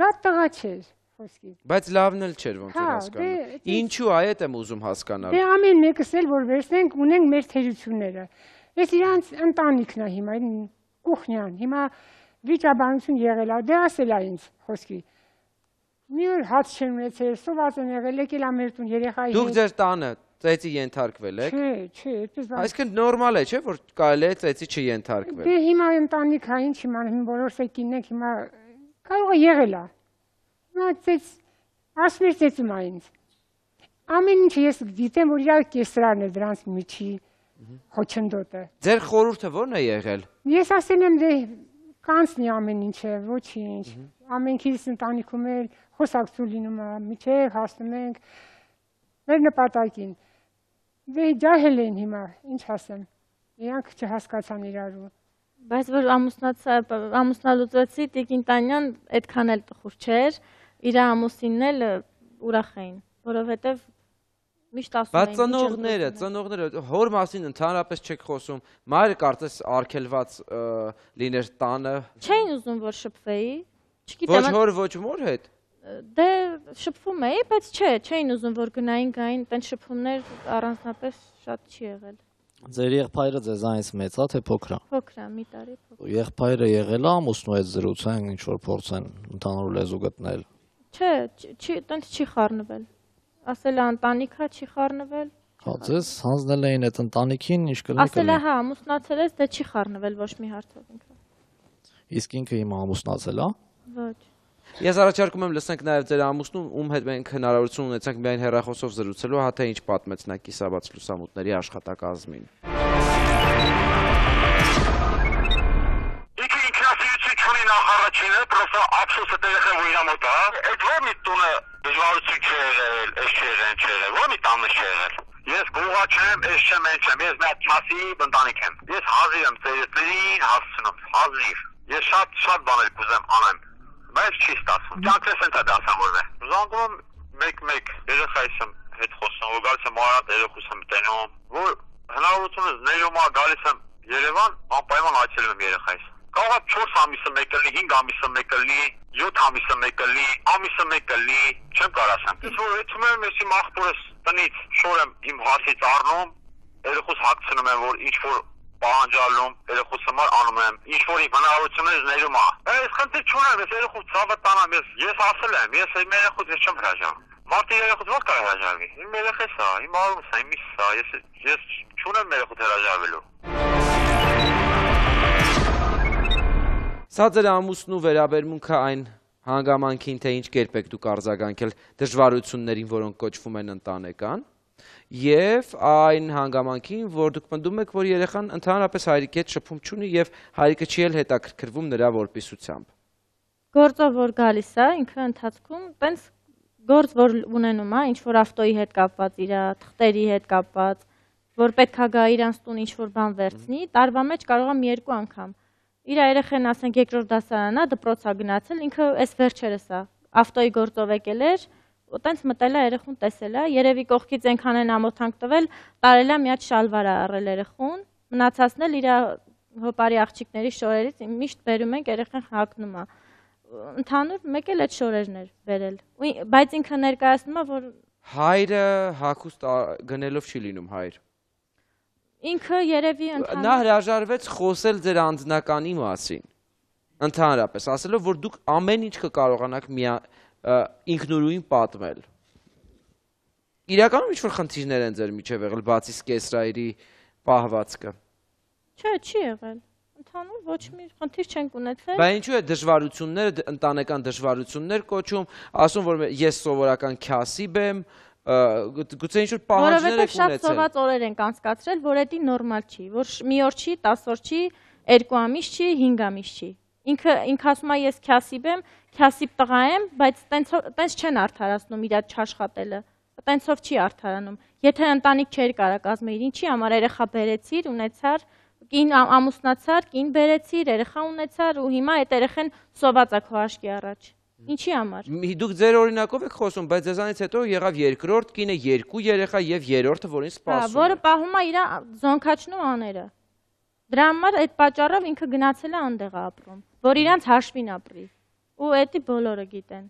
վատ տղա չէր խոսքի։ Բայց լավն էլ չէր ոնց որ հասկանում։ Ինչու այդ եմ ուզում հասկանալ։ Դե ամեն մեկս էլ որ վերցնենք, ունենք մեր թերությունները։ Ես իրանց ընտանիքն է հիմա, կուխնյան, հիմա վիճաբանություն եղել է, դե ասել է ինձ խոսքի։ Մի օր հաց չեն ունեցել, սոված են եղել, եկել է մեր տուն երեխայի հետ։ Դուք ձեր տանը ծեծի ենթարկվել եք։ Չէ, այդպես բան։ Այսինքն նորմալ է, չէ՞, որ կարելի է ծեծի չենթարկվել։ Դե հիմա ընտանիք է, ինչ հիմա բոլոր սեկին եք, հիմա կարող է եղել է։ Հիմա ծեծ, ասմեր ծեծում է ինձ։ Ամեն ինչը ես գիտեմ, որ իր կեսրարն է դրանց միջի խոչընդոտը։ Ձեր խորհուրդը ո՞րն է եղել։ Ես ասել եմ դե կանցնի ամեն ինչը, ոչինչ, ամենքիս ընտանիքում էլ խոսակցություն լինում է, միջև հասնում ենք մեր նպատակին։ Դե ջահել են հիմա, ինչ ասեմ, իրանք չհասկացան իրարու։ Բայց որ ամուսնալուծվեցի տիկին Տանյան այդքան էլ տխուր չէր, իր ամուսինն էլ ուրախ էին, որովհետև միշտ ասում էին։ Ծնողները հոր մասին ընդհանրապես չեք խոսում, մայրը կարծես արգելված լիներ տանը։ Չէին ուզում որ շփվեի, Ոչ հոր, ոչ մոր հետ։ Դե շփվում էի, բայց չէին ուզում որ գնային գային, տենց շփումներ առանձնապես շատ չի եղել։ Ձեր եղբայրը ձեզանից մեծ է թե փոքր է։ Փոքր է, մի տարի փոքր։ Եղբայրը եղել է ամուսնու հետ զրուցան, ինչ որ փորձեն ընդհանուր լեզու գտնել։ Չէ, տենց չի խառնվել։ Ասել է ընտանիքա չի խառնվել։ Հա, ձեզ հանձնել էին այդ ընտանիքին, ինչ կլինի։ Ասել է հա, ամուսնացել ես, դե չի խառնվել ոչ մի հարցով ինքը։ Իսկ ինքը հիմա ամուսնացել է։ Ոչ։ Ես առաջարկում եմ լսենք նաև ձեր ամուսնուն, ում հետ մենք հնարավորություն ունեցանք միայն հեռախոսով զրուցելու, հա թե ինչ պատմեց նա կիսաբաց լուսամուտների աշխատակազմին։ Ինքը ինքնասիրություն չունի նախարարինը, պրոստը ափսոսը տեղը որ իր մոտ է, այդ ո՞ր մի տունը դժվարություն չի եղել, էս չի եղել, ո՞ր մի տանը չի եղել։ Ես գողա չեմ, ես չեմ, ես մի հատ չասիվ ընտանիք եմ։ Ես հազիվ եմ ծերեցներին հասցնում, հազիվ։ Ես շատ բաներ կուզեմ անեմ, բայց չի ստացվում։ Ճանքս են դա դասավորվել։ Զանգում եմ մեկ երեխայիս եմ հետ խոսում, որ գալիս եմ Մարատ երեխուս եմ տենում, որ հնարավորությունը ներում է գալիս եմ Երևան, անպայման այցելում եմ երեխայիս։ Կարող է 4 ամիսը մեկ կլինի, 5 ամիսը մեկ կլինի, 7 ամիսը մեկ կլինի, ամիսը մեկ կլինի, չեմ կարող ասեմ։ Ես որ հետում եմ ես իմ աղբորս տնից շոր եմ իմ հասից առնում, երեխուս հագցնում եմ, որ ինչ որ պահանջալում, երեխուս համար անում եմ, ինչ որ իմ հնարավորություններից ներում է։ Ես խնդիր չունեմ, ես երեխուս ցավը տանամ, ես ասել եմ, ես իմ երեխուս ես չեմ հրաժարվում։ Մարդի երեխուս ո՞ր կարող հրաժարվի։ Իմ երեխես է, իմ արումս է, իմ իսս է, ես չունեմ երեխուս հրաժարվելու։ Սա ձեր ամուսնու վերաբերմունքը այն հանգամանքին, թե ինչ կերպ եք դուք արձագանքել դժվարություններին, որոնք կոչվում են ընտանեկան, եւ այն հանգամանքին, որ դուք պնդում եք, որ երեխան ընդհանրապես հայրիկի հետ շփում չունի եւ հայրիկը չի էլ հետաքրքրվում նրա որպիսությամբ։ Գործով որ գալիս է, ինքը ընթացքում տենց գործ որ ունենում է, ինչ որ ավտոյի հետ կապված, իր թղթերի հետ կապված, որ պետքա գա իրանց տուն ինչ որ բան վերցնի, տարվա մեջ կարող եմ 2 անգամ։ Իր երեխեն ասենք երկրորդ դասարանա, դպրոցա գնացել, ինքը այս վերջերս է, ավտոյի գործով եկել էր, տենց մտել է երեխուն տեսել է, երևի կողքից այնքան են ամոթանք տվել, տարել է մի հատ շալվար է առել երեխուն, մնացածն էլ իր հոպարի աղջիկների շորերից միշտ բերում ենք երեխան հագնում է։ Ընդհանուր մեկ էլ այդ շորերն էր բերել։ Բայց ինքը ներկայացնում է, որ հայրը հագուստ գնելով չի լինում հայր։ Ինքը երևի նա հրաժարվեց խոսել ձեր անձնականի մասին։ Ընդհանրապես ասելով, որ դուք ամեն ինչ կկարողանաք ինքնուրույն պատմել։ Իրականում ինչ-որ խնդիրներ են ձեր միջև եղել, բացի Սկեսրայրի պահվածքը։ Չէ, չի եղել։ Ընդհանուր ոչ մի խնդիր չենք ունեցել։ Բայց ինչու է դժվարությունները, ընտանեկան դժվարություններ կոչում, ասում որ ես սովորական քյասիբ եմ, գուցե ինչ-որ պահանջներ եք ունեցել։ Որովհետև շատ սոված օրեր ենք անցկացրել, որ դա նորմալ չի, որ մի օր չի, 10 օր չի, 2 ամիս չի, 5 ամիս չի։ Ինքը ասում է ես քյասիբ եմ, քյասիբ տղա եմ, բայց տենց չեն արդարացնում իր չաշխատելը։ Տենցով չի արդարանում։ Եթե ընտանիք չէր կարող կազմել, ինչի համար երեխա բերեցիր, ունեցար, կին ամուսնացար, կին բերեցիր, երեխա ունեցար ու հիմա այդ երեխան սոված է քո աչքի առաջ։ Ինչի համար։ Դուք ձեր օրինակով եք խոսում, բայց ձեզանից հետո եղավ երկրորդ կինը, 2 երեխա եւ երրորդը, որին սպասում է։ Որը պահում է իր զոնքաչնու աները։ Դրա համար այդ պատճառով ինքը գնացել է այնտեղ ապրում, որ իրանց հաշվին ապրի։ Ու դա բոլորը գիտեն։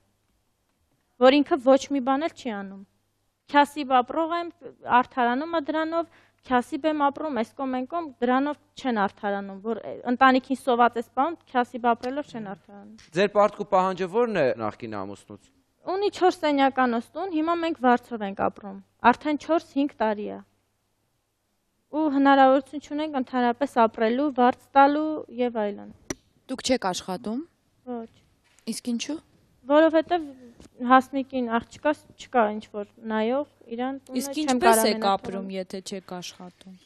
Որ ինքը ոչ մի բան էլ չի անում։ Քյասիբ ապրող եմ, արդարանում է դրանով, քյասիբ եմ ապրում, այսկոմ ենկոմ դրանով չեն արդարանում, որ ընտանիքին սոված է սպանում, քյասիբ ապրելով չեն արդարանում։ Ձեր պարտք ու պահանջը ո՞րն է նախկին ամուսնուց։ Ունի 4 սենյականոց տուն, հիմա մենք վարձով ենք ապրում։ Արդեն 4-5 տարի է։ Ու հնարավորություն չունենք ընդհանրապես ապրելու, վարձ տալու եւ այլն։ Դուք չեք աշխատում։ Ոչ։ Իսկ ինչու։ Որովհետեւ Հասմիկին աղջկա չկա ինչ որ նայող, իրան տունը Իսկ չեմ ինչպես կարող եք ապրում, եթե չեք աշխատում։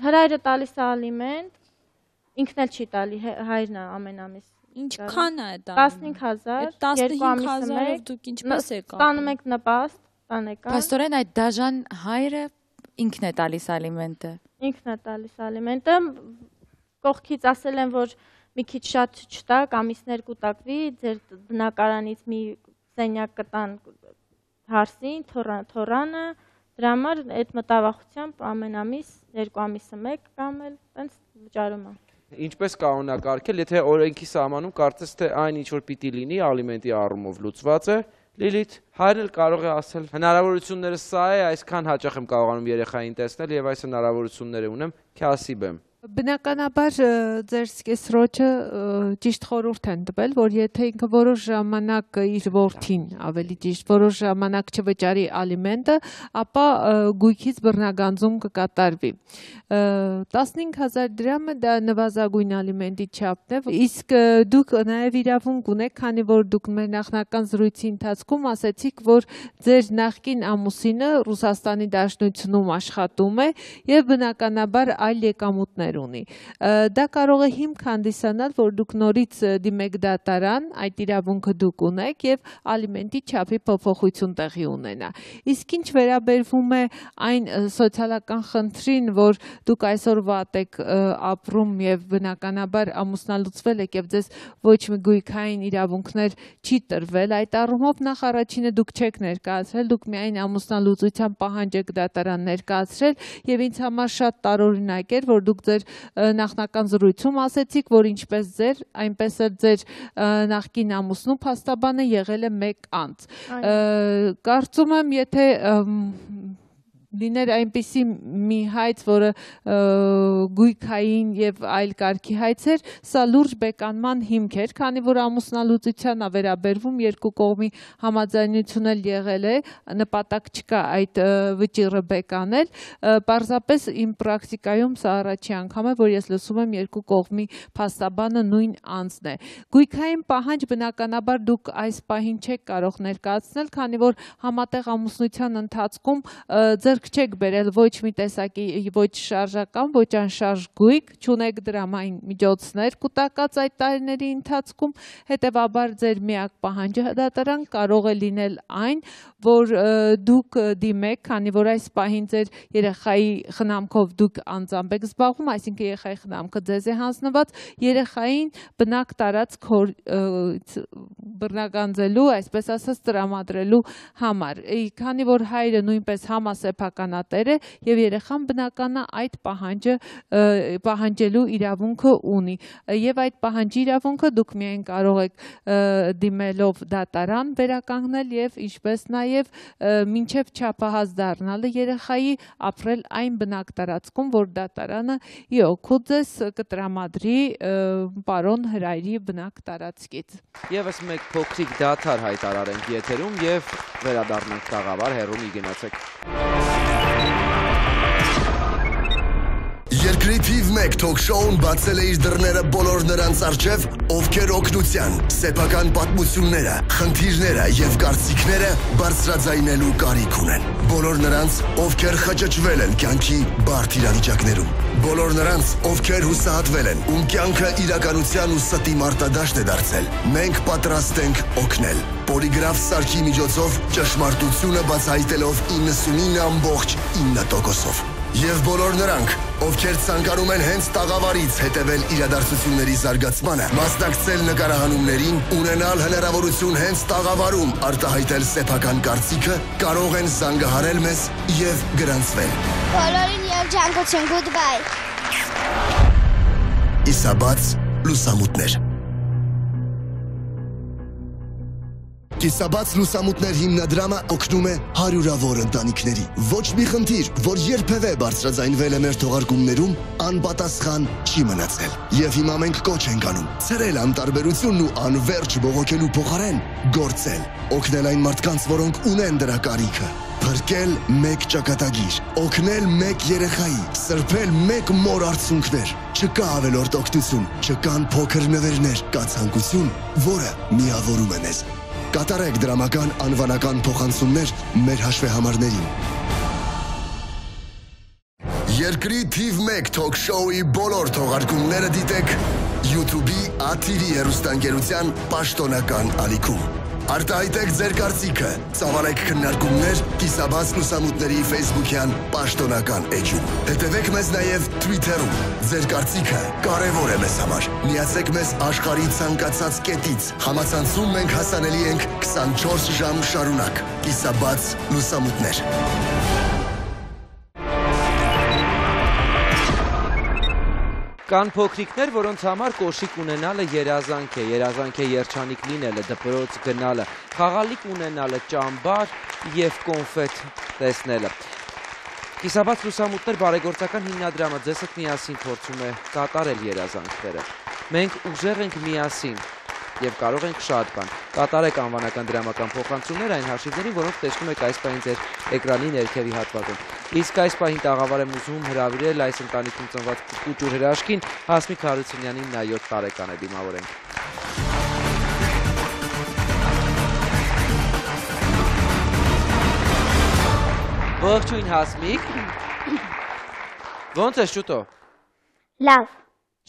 Հրայրը տալիս է ալիմենտ, ինքն էլ չի տալի, հայրն է ամեն ամիս։ Ինչքան է դա։ 15000, 15000-ով դուք ինչպես եք ապրում։ Ստանում եք նպաստ, տանեկան։ Պաստորեն այդ դաժան հայրը ինքն է տալիս ալիմենտը։ Ինքն է տալիս ալիմենտը, կողքից ասել են, որ մի քիչ շատ չտակ, ամիսներ կուտակվի, ձեր բնակարանից մի սենյակ կտան հարսին, թորանը, դրա համար այդ մտավախությամբ ամեն ամիս, 2 ամիսը մեկ կամ էլ տենց վճարում է։ Ինչպես կանոնակարգել, եթե օրենքի սահմանում կարծես թե այն ինչ որ պիտի լինի ալիմենտի առումով լուծված է, Լիլիթ, հայրն էլ կարող է ասել, հնարավորությունները սա է, այսքան հաճախ եմ կարողանում երեխային տեսնել եւ այս հնարավորությունները ունեմ, քյասիբ եմ։ Բնականաբար ձեր սկեսրոջը ճիշտ խորհուրդ են տվել, որ եթե ինքը որոշ ժամանակ իր որդին, ավելի ճիշտ, որոշ ժամանակ չվճարի ալիմենտը, ապա գույքից բռնագանձում կկատարվի։ 15,000 դրամը դա նվազագույն ալիմենտի չափն է, իսկ դուք նաև իրավունք ունեք, քանի որ դուք մեր նախնական զրույցի ընթացքում ասեցիք, որ ձեր նախկին ամուսինը Ռուսաստանի Դաշնությունում աշխատում է եւ բնականաբար այլ եկամուտներ ունի։ Դա կարող է հիմք հանդիսանալ, որ դուք նորից դիմեք դատարան, այդ իրավունքը դուք ունեք եւ ալիմենտի չափի փոփոխություն տեղի ունենա։ Իսկ ինչ վերաբերվում է այն սոցիալական խնդրին, որ դուք այսօր վատ եք ապրում եւ բնականաբար ամուսնալուծվել եք եւ ձեզ ոչ մի գույքային իրավունքներ չի տրվել, այդ առումով նախ առաջինը դուք չեք ներկայացրել, դուք միայն ամուսնալուծության պահանջ եք դատարան ներկայացրել եւ ինձ համար շատ տարօրինակ էր, որ դուք ձեր նախնական զրույցում ասեցիք, որ ինչպես ձեր, այնպես էլ ձեր նախկին ամուսնու փաստաբանը եղել է 1 անց։ Կարծում եմ, եթե լիներ այնպիսի մի հայց, որը գույքային եւ այլ կարգի հայց էր, սա լուրջ բեկանման հիմք էր, քանի որ ամուսնալուծության վերաբերվում երկու կողմի համաձայնություն էլ եղել է, նպատակ չկա այդ վճիռը բեկանել, պարզապես իմ պրակտիկայում սա առաջի անգամ է, որ ես լսում եմ երկու կողմի փաստաբանը նույն անձն է։ Գույքային պահանջ բնականաբար դուք այս պահին չեք կարող ներկայացնել, քանի որ համատեղ ամուսնության ընթացքում ձեր չեք բերել ոչ մի տեսակի ոչ շարժական, ոչ անշարժ գույք, չունեք դրամային միջոցներ կուտակած այդ տարիների ընթացքում, հետևաբար ձեր միակ պահանջը դատարան կարող է լինել այն, որ դուք դիմեք, քանի որ այս պահին ձեր երեխայի խնամքով դուք անձամբ եք զբաղվում, այսինքն երեխայի խնամքը ձեզ է հանձնված, երեխային բնակ տարածք բռնագանձելու, այսպես ասած տրամադրելու համար, քանի որ հայրը նույնպես համասեփականատեր է եւ երեխան բնականա այդ պահանջելու իրավունքը ունի եւ այդ պահանջի իրավունքը դուք միայն կարող եք դիմելով դատարան վերականգնել եւ ինչպես նաեւ մինչեւ չափահաս դառնալը երեխայի ապրել այն բնակ տարածքում, որ դատարանը ի օգուտ ձեզ կտրամադրի պարոն Հրայրի բնակ տարածքից։ Եվս մեկ փոքրիկ դադար հայտարարենք եթերում եւ վերադառնանք տաղավար, հեռու մի գնացեք։ Երկրի թիվ 1 թոք-շոուն բացել է իր դռները բոլոր նրանց առջև, ովքեր օգնության, սեփական պատմությունները, խնդիրները եւ կարծիքները բարձրաձայնելու կարիք ունեն։ Բոլոր նրանց, ովքեր խճճվել են կյանքի բարդ իրավիճակներում։ Բոլոր նրանց, ովքեր հուսահատվել են, ում կյանքը իրականության ու ստի մարտադաշտ է դարձել։ Մենք պատրաստ ենք օգնել։ Պոլիգրաֆ սարքի միջոցով ճշմարտությունը բացահայտելով 99.9%-ով։ Եվ բոլոր նրանք, ովքեր ցանկանում են հենց տաղավարից հետևել իրադարձությունների զարգացմանը, մասնակցել նկարահանումներին, ունենալ հնարավորություն հենց տաղավարում արտահայտել սեփական կարծիքը, կարող են զանգահարել մեզ եւ գրանցվել։ Բոլորին երջանկություն, goodbye։ Կիսաբաց լուսամուտներ։ Կիսաբաց լուսամուտներ հիմնադրամը օգնում է հարյուրավոր ընտանիքների։ Ոչ մի խնդիր, որ երբևէ բարձրաձայնվել է մեր թողարկումներում, անպատասխան չի մնացել։ Եվ հիմա մենք կոչ ենք անում ցրել անտարբերությունն ու անverջ բողոքելու փոխարեն գործել, օգնել այն մարդկանց, որոնք ունեն դրա կարիքը։ Փրկել մեկ ճակատագիր, օգնել մեկ երեխայի, սրբել մեկ մոր արցունքներ։ Չկա ավելորդ օգնություն, չկան փոքր նվերներ, կա ցանկություն, որը միավորում է մեզ։ Կատարեք դրամական անվանական փոխանցումներ մեր հաշվեհամարներին։ Երկրի թիվ 1 թոք-շոուի բոլոր թողարկումները դիտեք YouTube-ի ATV հեռուստաընկերության պաշտոնական ալիքում։ Արտահայտեք ձեր կարծիքը, ծավալեք քննարկումներ Կիսաբաց լուսամուտների Facebook-յան պաշտոնական էջում։ Հետևեք մեզ նաև Twitter-ում։ Ձեր կարծիքը կարևոր է մեզ համար։ Միացեք մեզ աշխարհի ցանկացած կետից։ Համացանցում մենք հասանելի ենք 24 ժամ շարունակ։ Կիսաբաց լուսամուտներ։ Կան փոքրիկներ, որոնց համար կոշիկ ունենալը երազանք է երջանիկ լինելը, դպրոց գնալը, խաղալիք ունենալը, ճամբար եւ կոնֆետ տեսնելը։ Կիսաբաց լուսամուտներ բարեգործական հիմնադրամը ձեզ հետ միասին փորձում է կատարել երազանքները։ Մենք ուժեղ ենք միասին եւ կարող ենք շատ բան։ Կատարեք անվանական դրամական փոխանցումներ այն հաշիվներին, որոնք տեսնում եք այս պահին ձեր էկրանի ներքևի հատվածում։ Իսկ այս պահին տաղավար եմ ուզում հրավիրել այս ընտանիքում ծնված կուճուր հրաշքին Հասմիկ Հարությունյանին, նա 7 տարեկան է, դիմավորենք։ Ողջույն Հասմիկ։ Ոնց ես շուտո։ Լավ։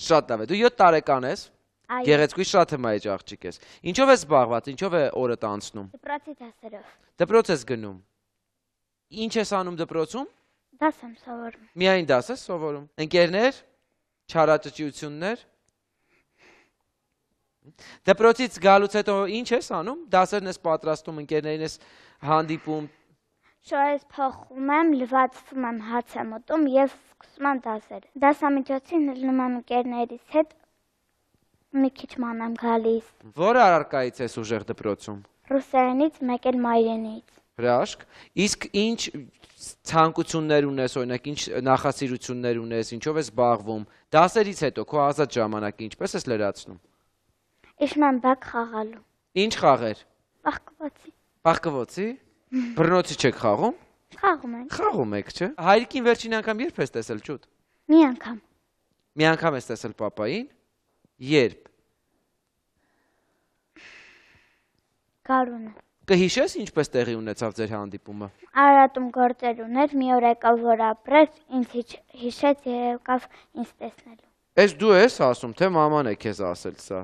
Շատ լավ է։ Դու 7 տարեկան ես։ Այո։ Գեղեցկույս շատ հմայիչ աղջիկ ես։ Ինչով ես զբաղված, ինչով է օրդ անցնում։ Դպրոցի դասերով։ Դպրոց ես գնում։ Ինչ ես անում դպրոցում։ Դաս եմ սովորում։ Միայն դաս ես սովորում։ Ընկերներ, չարաճճիություններ։ Դպրոցից գալուց հետո ինչ ես անում։ Դասերն ես պատրաստում, ընկերներին ես հանդիպում։ Շորից փոխում եմ, լվացվում եմ, հաց եմ ուտում եւ սկսում եմ դասեր։ Դասամիջոցին լինում եմ ընկերներիս հետ մի քիչ ման եմ գալիս։ Որ առարկայից ես ուժեղ դպրոցում։ Ռուսերենից, մեկ էլ մայրենից։ Հրաշք։ Իսկ ինչ ցանկություններ ունես, օրինակ, ինչ նախասիրություններ ունես, ինչով ես զբաղվում։ Դասերից հետո քո ազատ ժամանակը ինչպես ես լրացնում։ Իշում եմ բակ խաղալու։ Ինչ խաղեր։ Բախկվոցի։ Բախկվոցի։ Բռնոցի չեք խաղում։ Խաղում ենք։ Խաղում եք, չէ։ Հայրիկին վերջին անգամ երբ ես տեսել ճուտ։ Մի անգամ։ Մի անգամ ես տեսել պապային։ Երբ։ Գարունը։ Կհիշես ինչպես տեղի ունեցավ ձեր հանդիպումը։ Արարատում գործեր ուներ, մի օր եկավ որ ապրեց, ինձ հիշեց եւ եկավ ինձ տեսնելու։ Էս դու ես ասում, թե մաման է քեզ ասել սա։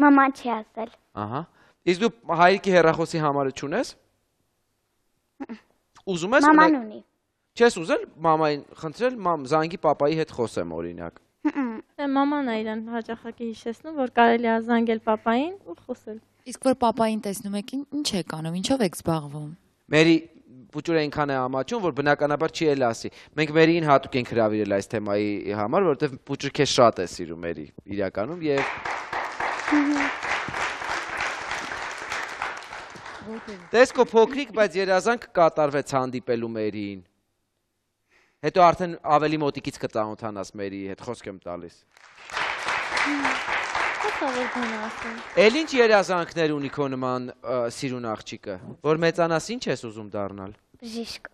Մաման չի ասել։ Ահա։ Իսկ դու հայրիկի հեռախոսի համարը չունես։ Ուզում ես։ Մաման ունի։ Չես ուզել մամային խնդրել, զանգի պապայի հետ խոսեմ օրինակ։ Դե մաման է իրան հաճախակի հիշեցնում, որ կարելի է զանգել պապային ու խոսել։ Իսկ որ պապային տեսնում եք, ինչ եք անում, ինչով եք զբաղվում։ Մերի Պուճուրը այնքան է ամաչում, որ բնականաբար չի էլ ասի։ Մենք Մերիին հատուկ ենք հրավիրել այս թեմայի համար, որովհետև Պուճուր քեզ շատ է սիրում Մերի իրականում եւ Տեսքո փոքրիկ, բայց երազանք կատարվեց հանդիպելու Մերիին։ Հետո արդեն ավելի մոտիկից կծանոթանաս Մերիի հետ, խոսք եմ տալիս։ Էլ ինչ երազանքներ ունի քո նման սիրուն աղջիկը, որ մեծանաս ինչ ես ուզում դառնալ։ Բժիշկ։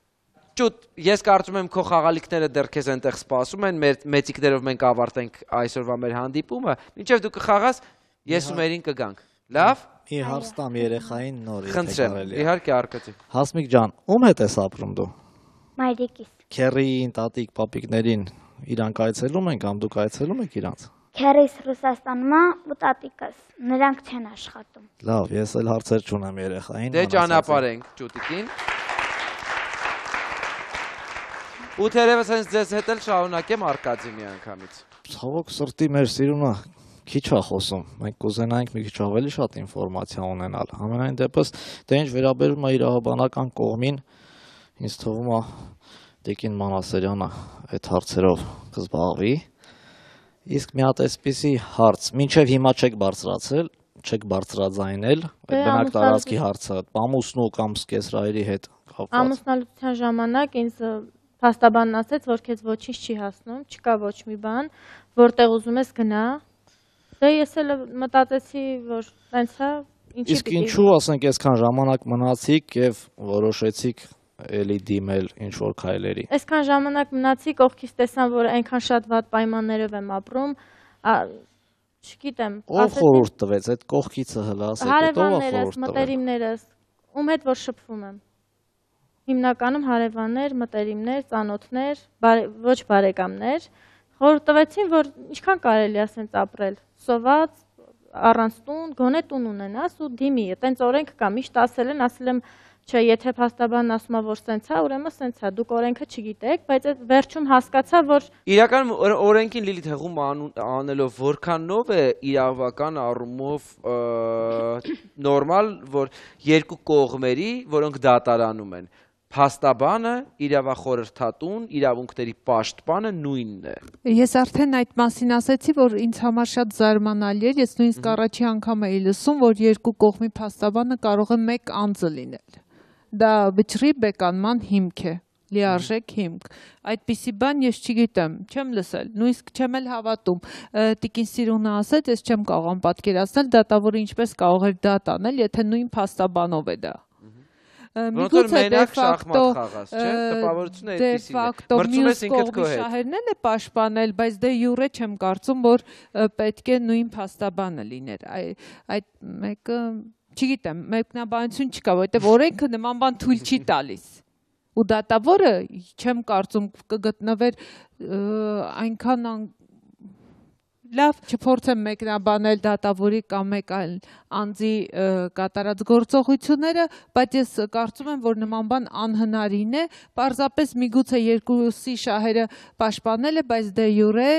Ճուտ, ես կարծում եմ քո խաղալիքները դեռ քեզ այնտեղ սպասում են, մեր մեծիկներով մենք ավարտենք այսօրվա մեր հանդիպումը, մինչև դու կխաղաս, ես ու Մերին կգանք։ Լավ։ Մի հարց տամ երեխային նորից։ Խնդրեմ, իհարկե արկածի։ Հասմիկ ջան, ում հետ ես ապրում դու։ Մայրիկիս։ Քերին, տատիկ, պապիկներին իրանք այցելում են կամ դուք այցելում եք իրանց։ Քերիս Ռուսաստանում է ու տատիկս, նրանք չեն աշխատում։ Լավ, ես էլ հարցեր չունեմ երեխային։ Դե ճանապարհենք ճուտիկին։ Ու թերևս հենց ձեզ հետ էլ շարունակեմ Արկադի մի անգամից։ Ցավոք սրտի մեր սիրունը քիչ է խոսում։ Մենք կուզենայինք մի քիչ ավելի շատ ինֆորմացիա ունենալ։ Համենայն դեպս, դե ինչ վերաբերում է իրավաբանական կողմին, ինձ թվում է Տիկին Մանասերյանը այդ հարցերով կզբաղվի։ Իսկ մի հատ այսպիսի հարց, մինչև հիմա չեք բարձրացել, չեք բարձրաձայնել, այդ բնակ տարածքի հարցը, ամուսնու կամ սկեսրայերի հետ կապված։ Ամուսնալուծության ժամանակ ինձ փաստաբանն ասեց, որ քեզ ոչինչ չի հասնում, չկա ոչ մի բան, որտեղ ուզում ես գնա։ Դե ես էլ մտածեցի, որ տենց է, ինչի՞ Իսկ ինչու, ասենք, այսքան ժամանակ մնացիք եւ որոշեցիք էլի դիմել ինչ որ քայլերի։ Այսքան ժամանակ մնացի, կողքից տեսան, որ այնքան շատ վատ պայմաններով եմ ապրում, չգիտեմ, ով խորհուրդ տվեց, այդ կողքիցը հլա ասեք, ով է հարևաններս, խորհուրդ տվել։ մտերիմներս, ում հետ որ շփվում եմ։ Հիմնականում հարևաններ, մտերիմներ, ծանոթներ, ոչ բարեկամներ, խորհուրդ տվեցին, որ ինչքան կարելի է ասենց ապրել, սոված, առանց տուն, գոնե տուն ունենաս ու դիմի, այտենց օրենք կա, միշտ ասել եմ, չէ, եթե փաստաբանն ասում է, որ սենց է, ուրեմն սենց է, դուք օրենքը չգիտեք, բայց այդ վերջում հասկացա, որ իրականում օրենքին Լիլիթ հեղում անելով որքանով է իրավական առումով նորմալ, որ երկու կողմերի, որոնք դատարանում են, փաստաբանը, իրավախորհրդատուն, իրավունքների պաշտպանը նույնն է։ Ես արդեն այդ մասին ասեցի, որ ինձ համար շատ զարմանալի էր, ես նույնիսկ առաջի անգամ էի լսում, որ երկու կողմի փաստաբանը կարող է մեկ անձը լինել։ Դա վճռի բեկանման հիմք է։ լիարժեք հիմք։ Այդպիսի բան ես չգիտեմ, չեմ լսել, նույնիսկ չեմ էլ հավատում։ Տիկին Սիրունը ասեց, ես չեմ կարող պատկերացնել դատավորը ինչպես կարող էր դա տանել, եթե նույն փաստաբանով է դա։ Միգուցե մենակ շախմատ խաղաց, չէ՞, տպավորությունը այդպիսին է։ Մրցում ես ինքդ քո հետ։ Շահերն էլ է պաշտպանել, բայց դե յուրե չեմ կարծում, որ պետք է նույն փաստաբանը լիներ։ Այդ մեկը, չգիտեմ, մեկնաբանություն չկա, որովհետև օրենքը նման բան թույլ չի տալիս։ Ու դատավորը չեմ կարծում կգտնվեր այնքան լավ չփորձեմ մեկնաբանել դատավորի կամ մեկ այլ անձի կատարած գործողությունները, բայց ես կարծում եմ, որ նման բան անհնարին է, պարզապես միգուցե երկուսի շահերը պաշտպանել է, բայց դե յուրե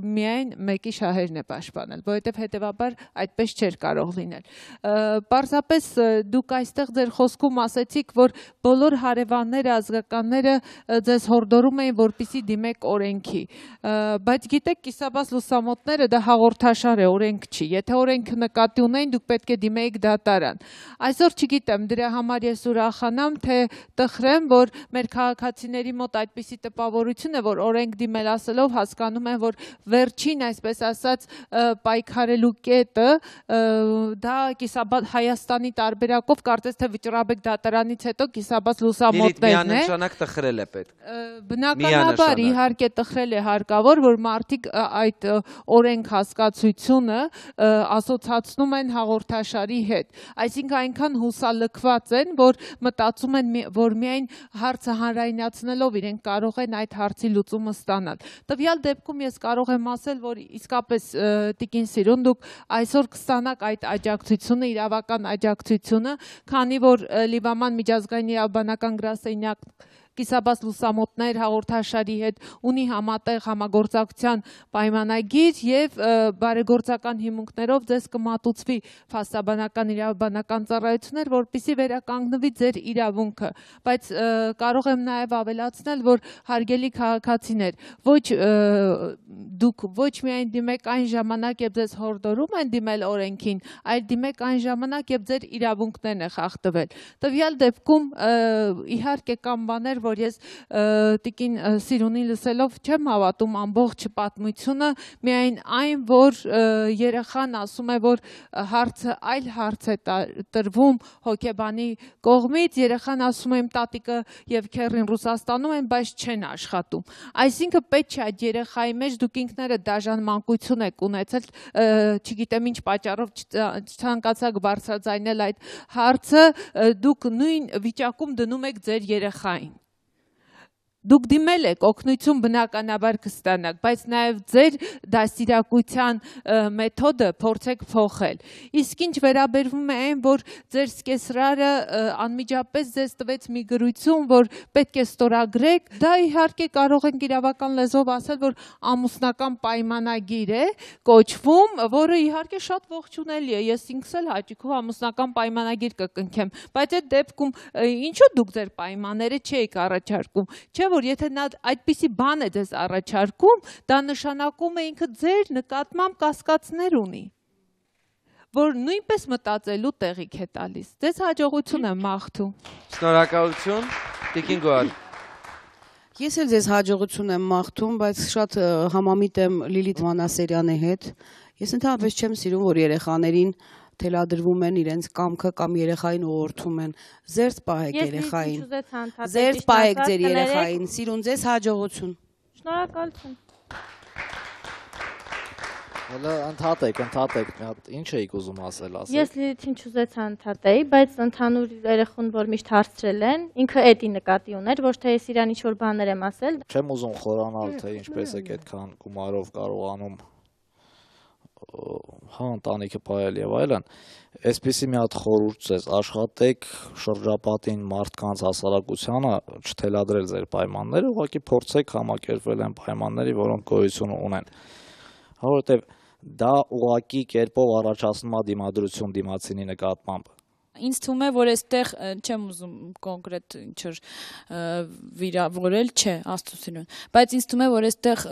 միայն մեկի շահերն է պաշտպանել, որովհետև հետևաբար այդպես չէր կարող լինել։ Պարզապես դուք այստեղ ձեր խոսքում ասեցիք, որ բոլոր հարևանները, ազգականները ձեզ հորդորում էին, որպեսզի դիմեք օրենքի, բայց գիտեք, կիսաբաց լուսամուտները դա հաղորդաշար է, օրենք չի։ Եթե օրենքը նկատի ունեին, դուք պետք է դիմեիք դատարան։ Այսօր չգիտեմ, դրա համար ես ուրախանամ, թե տխրեմ, որ մեր քաղաքացիների մոտ այդպիսի տպավորություն է, որ օրենք դիմել ասելով հասկանում են, որ վերջին, այսպես ասած, պայքարելու կետը դա կիսաբաց Հայաստանի տարբերակով կարծես թե Վճռաբեկ դատարանից հետո կիսաբաց լուսամուտներն է։ Միանշանակ տխրել է պետք։ Բնականաբար իհարկե տխրել է հարկավոր, որ մարդիկ այդ օրենք հասկացությունը ասոցացնում են հաղորդաշարի հետ։ Այսինքն այնքան հուսալքված են, որ մտածում են, որ միայն հարցը հանրայնացնելով իրենք կարող են այդ հարցի լուծումը ստանալ։ Տվյալ դեպքում ես կարող եմ ասել, որ իսկապես տիկին Սիրուն, դուք այսօր կստանաք այդ աջակցությունը, իրավական աջակցությունը, քանի որ Լիբաման միջազգային իրավաբանական գրասենյակ կիսաբաց լուսամուտներ հաղորդաշարի հետ ունի համատեղ համագործակցության պայմանագիր եւ բարեգործական հիմունքներով ձեզ կմատուցվի փաստաբանական իրավաբանական ծառայություններ, որպեսզի վերականգնվի ձեր իրավունքը, բայց կարող եմ նաեւ ավելացնել, որ հարգելի քաղաքացիներ, դուք ոչ միայն դիմեք այն ժամանակ, երբ ձեզ հորդորում են դիմել օրենքին, այլ դիմեք այն ժամանակ, երբ ձեր իրավունքներն է խախտվել։ Տվյալ դեպքում իհարկե կան բաներ, որ ես տիկին Սիրունի լսելով չեմ հավատում ամբողջ պատմությունը, միայն այն, որ երեխան ասում է, որ հարցը այլ հարց է տրվում հոգեբանի կողմից, երեխան ասում է իմ տատիկը եւ քեռին Ռուսաստանում են, բայց չեն աշխատում։ Այսինքն պետք չէ այդ երեխայի մեջ դուք ինքներդ դաժան մանկություն եք ունեցել, չգիտեմ ինչ պատճառով չցանկացաք բարձրաձայնել այդ հարցը, դուք նույն վիճակում դնում եք ձեր երեխային։ Դուք դիմել եք, օգնություն բնականաբար կստանաք, բայց նաև ձեր դաստիարակության մեթոդը փորձեք փոխել։ Իսկ ինչ վերաբերվում է այն, որ ձեր սկեսրարը անմիջապես ձեզ տվեց մի գրություն, որ պետք է ստորագրեք, դա իհարկե կարող ենք իրավական լեզվով ասել, որ ամուսնական պայմանագիր է կոչվում, որը իհարկե շատ ողջունելի է։ Ես ինքս էլ հաճիկով ամուսնական պայմանագիր կկնքեմ, բայց այդ դեպքում ինչու դուք ձեր պայմանները չեք առաջարկում։ Չէ՞ որ եթե նա այդպիսի բան է ձեզ առաջարկում, դա նշանակում է ինքը ձեր նկատմամբ կասկածներ ունի, որ նույնպես մտածելու տեղիք է տալիս։ Ձեզ հաջողություն եմ մաղթում։ Շնորհակալություն, տիկին Գոհար։ Ես էլ ձեզ հաջողություն եմ մաղթում, բայց շատ համամիտ եմ Լիլիթ Մանասերյանի հետ։ Ես ընդհանրապես չեմ սիրում, որ երեխաներին թելադրվում են իրենց կամքը կամ երեխային ուղղորդում են։ Զերծ պահեք երեխային։ Զերծ պահեք ձեր երեխային։ Սիրուն ձեզ հաջողություն։ Շնորհակալություն։ Հələ ընդհատեք, մի հատ ինչ էիք ուզում ասել։ Ես Լիլիթին չուզեցա ընդհատեի, բայց ընդհանուր երեխուն, որ միշտ հարցրել են, ինքը էդի նկատի ուներ, ոչ թե ես իրան ինչ-որ բաներ եմ ասել։ Չեմ ուզում խորանալ, թե ինչպես եք այդքան գումարով կարողանում ընտանիքը պահել եւ այլն, այսպիսի մի հատ խորհուրդ ձեզ, աշխատեք շրջապատին մարդկանց հասարակությանը չթելադրել ձեր պայմանները, ուղղակի փորձեք համակերպվել այն պայմանների, որոնք գոյություն ունեն, որովհետեւ դա ուղղակի կերպով առաջացնում է դիմադրություն դիմացինի նկատմամբ։ Ինձ թվում է, որ այստեղ չեմ ուզում կոնկրետ ինչ-որ վիրավորել, չէ, Աստծո, բայց ինձ թվում է, որ այստեղ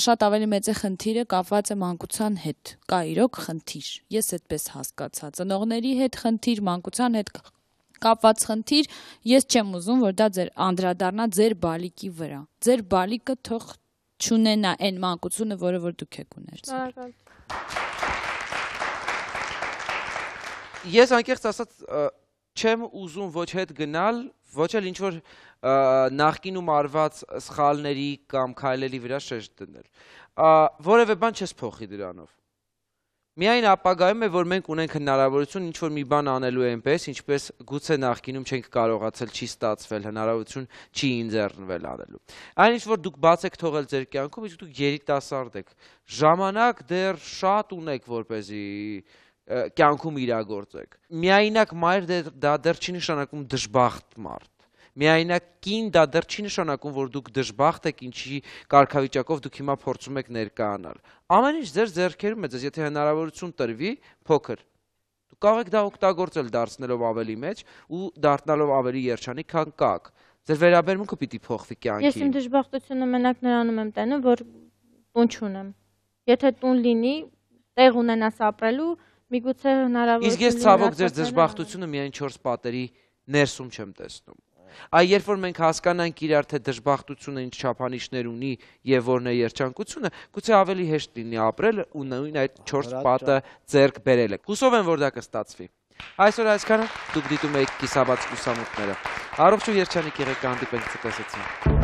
շատ ավելի մեծ է խնդիրը կապված է մանկության հետ, կա իրոք խնդիր, ես այդպես հասկացա, ծնողների հետ խնդիր, մանկության հետ կապված խնդիր, ես չեմ ուզում, որ դա ձեր անդրադառնա ձեր բալիկի վրա։ Ձեր բալիկը թող չունենա այն մանկությունը, որը որ դուք եք ունեցել։ Ես անկեղծ ասած չեմ ուզում ոչ հետ գնալ, ոչ էլ ինչ-որ նախկինում արված սխալների կամ քայլերի վրա շեշտ դնել։ Որևէ բան չես փոխի դրանով։ Միայն ապագայում է, որ մենք ունենք հնարավորություն ինչ-որ մի բան անելու այնպես, ինչպես գուցե նախկինում չենք կարողացել, չի ստացվել, հնարավորություն չի ինձեռնվել անելու։ Այն ինչ որ դուք բաց եք թողել ձեր կյանքում, իսկ դուք երիտասարդ եք, ժամանակ դեռ շատ ունեք, որպեսզի կյանքում իրագործեք։ Միայնակ մայր դա դեռ չի նշանակում դժբախտ մարդ։ Միայնակ կին դա դեռ չի նշանակում, որ դուք դժբախտ եք, ինչի կարգավիճակով դուք հիմա փորձում եք ներկայանալ։ Ամեն ինչ ձեր ձեռքերում է, ձեզ եթե հնարավորություն տրվի, փոքր։ Դուք կարող եք դա օգտագործել դարձնելով ավելի մեջ ու դառնալով ավելի երջանիկ, քան կաք։ Ձեր վերաբերմունքը պիտի փոխվի կյանքին։ Ես իմ դժբախտությունը մենակ նրանում եմ տենում, որ տուն չունեմ։ Եթե տուն լինի, տեղ ունենաս ապրելու, միգուցե հնարավորություն։ Իսկ ես ցավոք ձեր դժբախտությունը միայն 4 պատերի ներսում չեմ տեսնում։ Այ երբ որ մենք հասկանանք իրար թե դժբախտությունը ինչ չափանիշներ ունի եւ որն է երջանկությունը, գուցե ավելի հեշտ լինի ապրել ու նույն այդ 4 պատը ձեռք բերել եք։ Հուսով եմ, որ դա կստացվի։ Այսօր այսքանը, դուք դիտում եք կիսաբաց լուսամուտները։ Առողջ ու երջանիկ եղեք, կհանդիպենք ցտեսություն։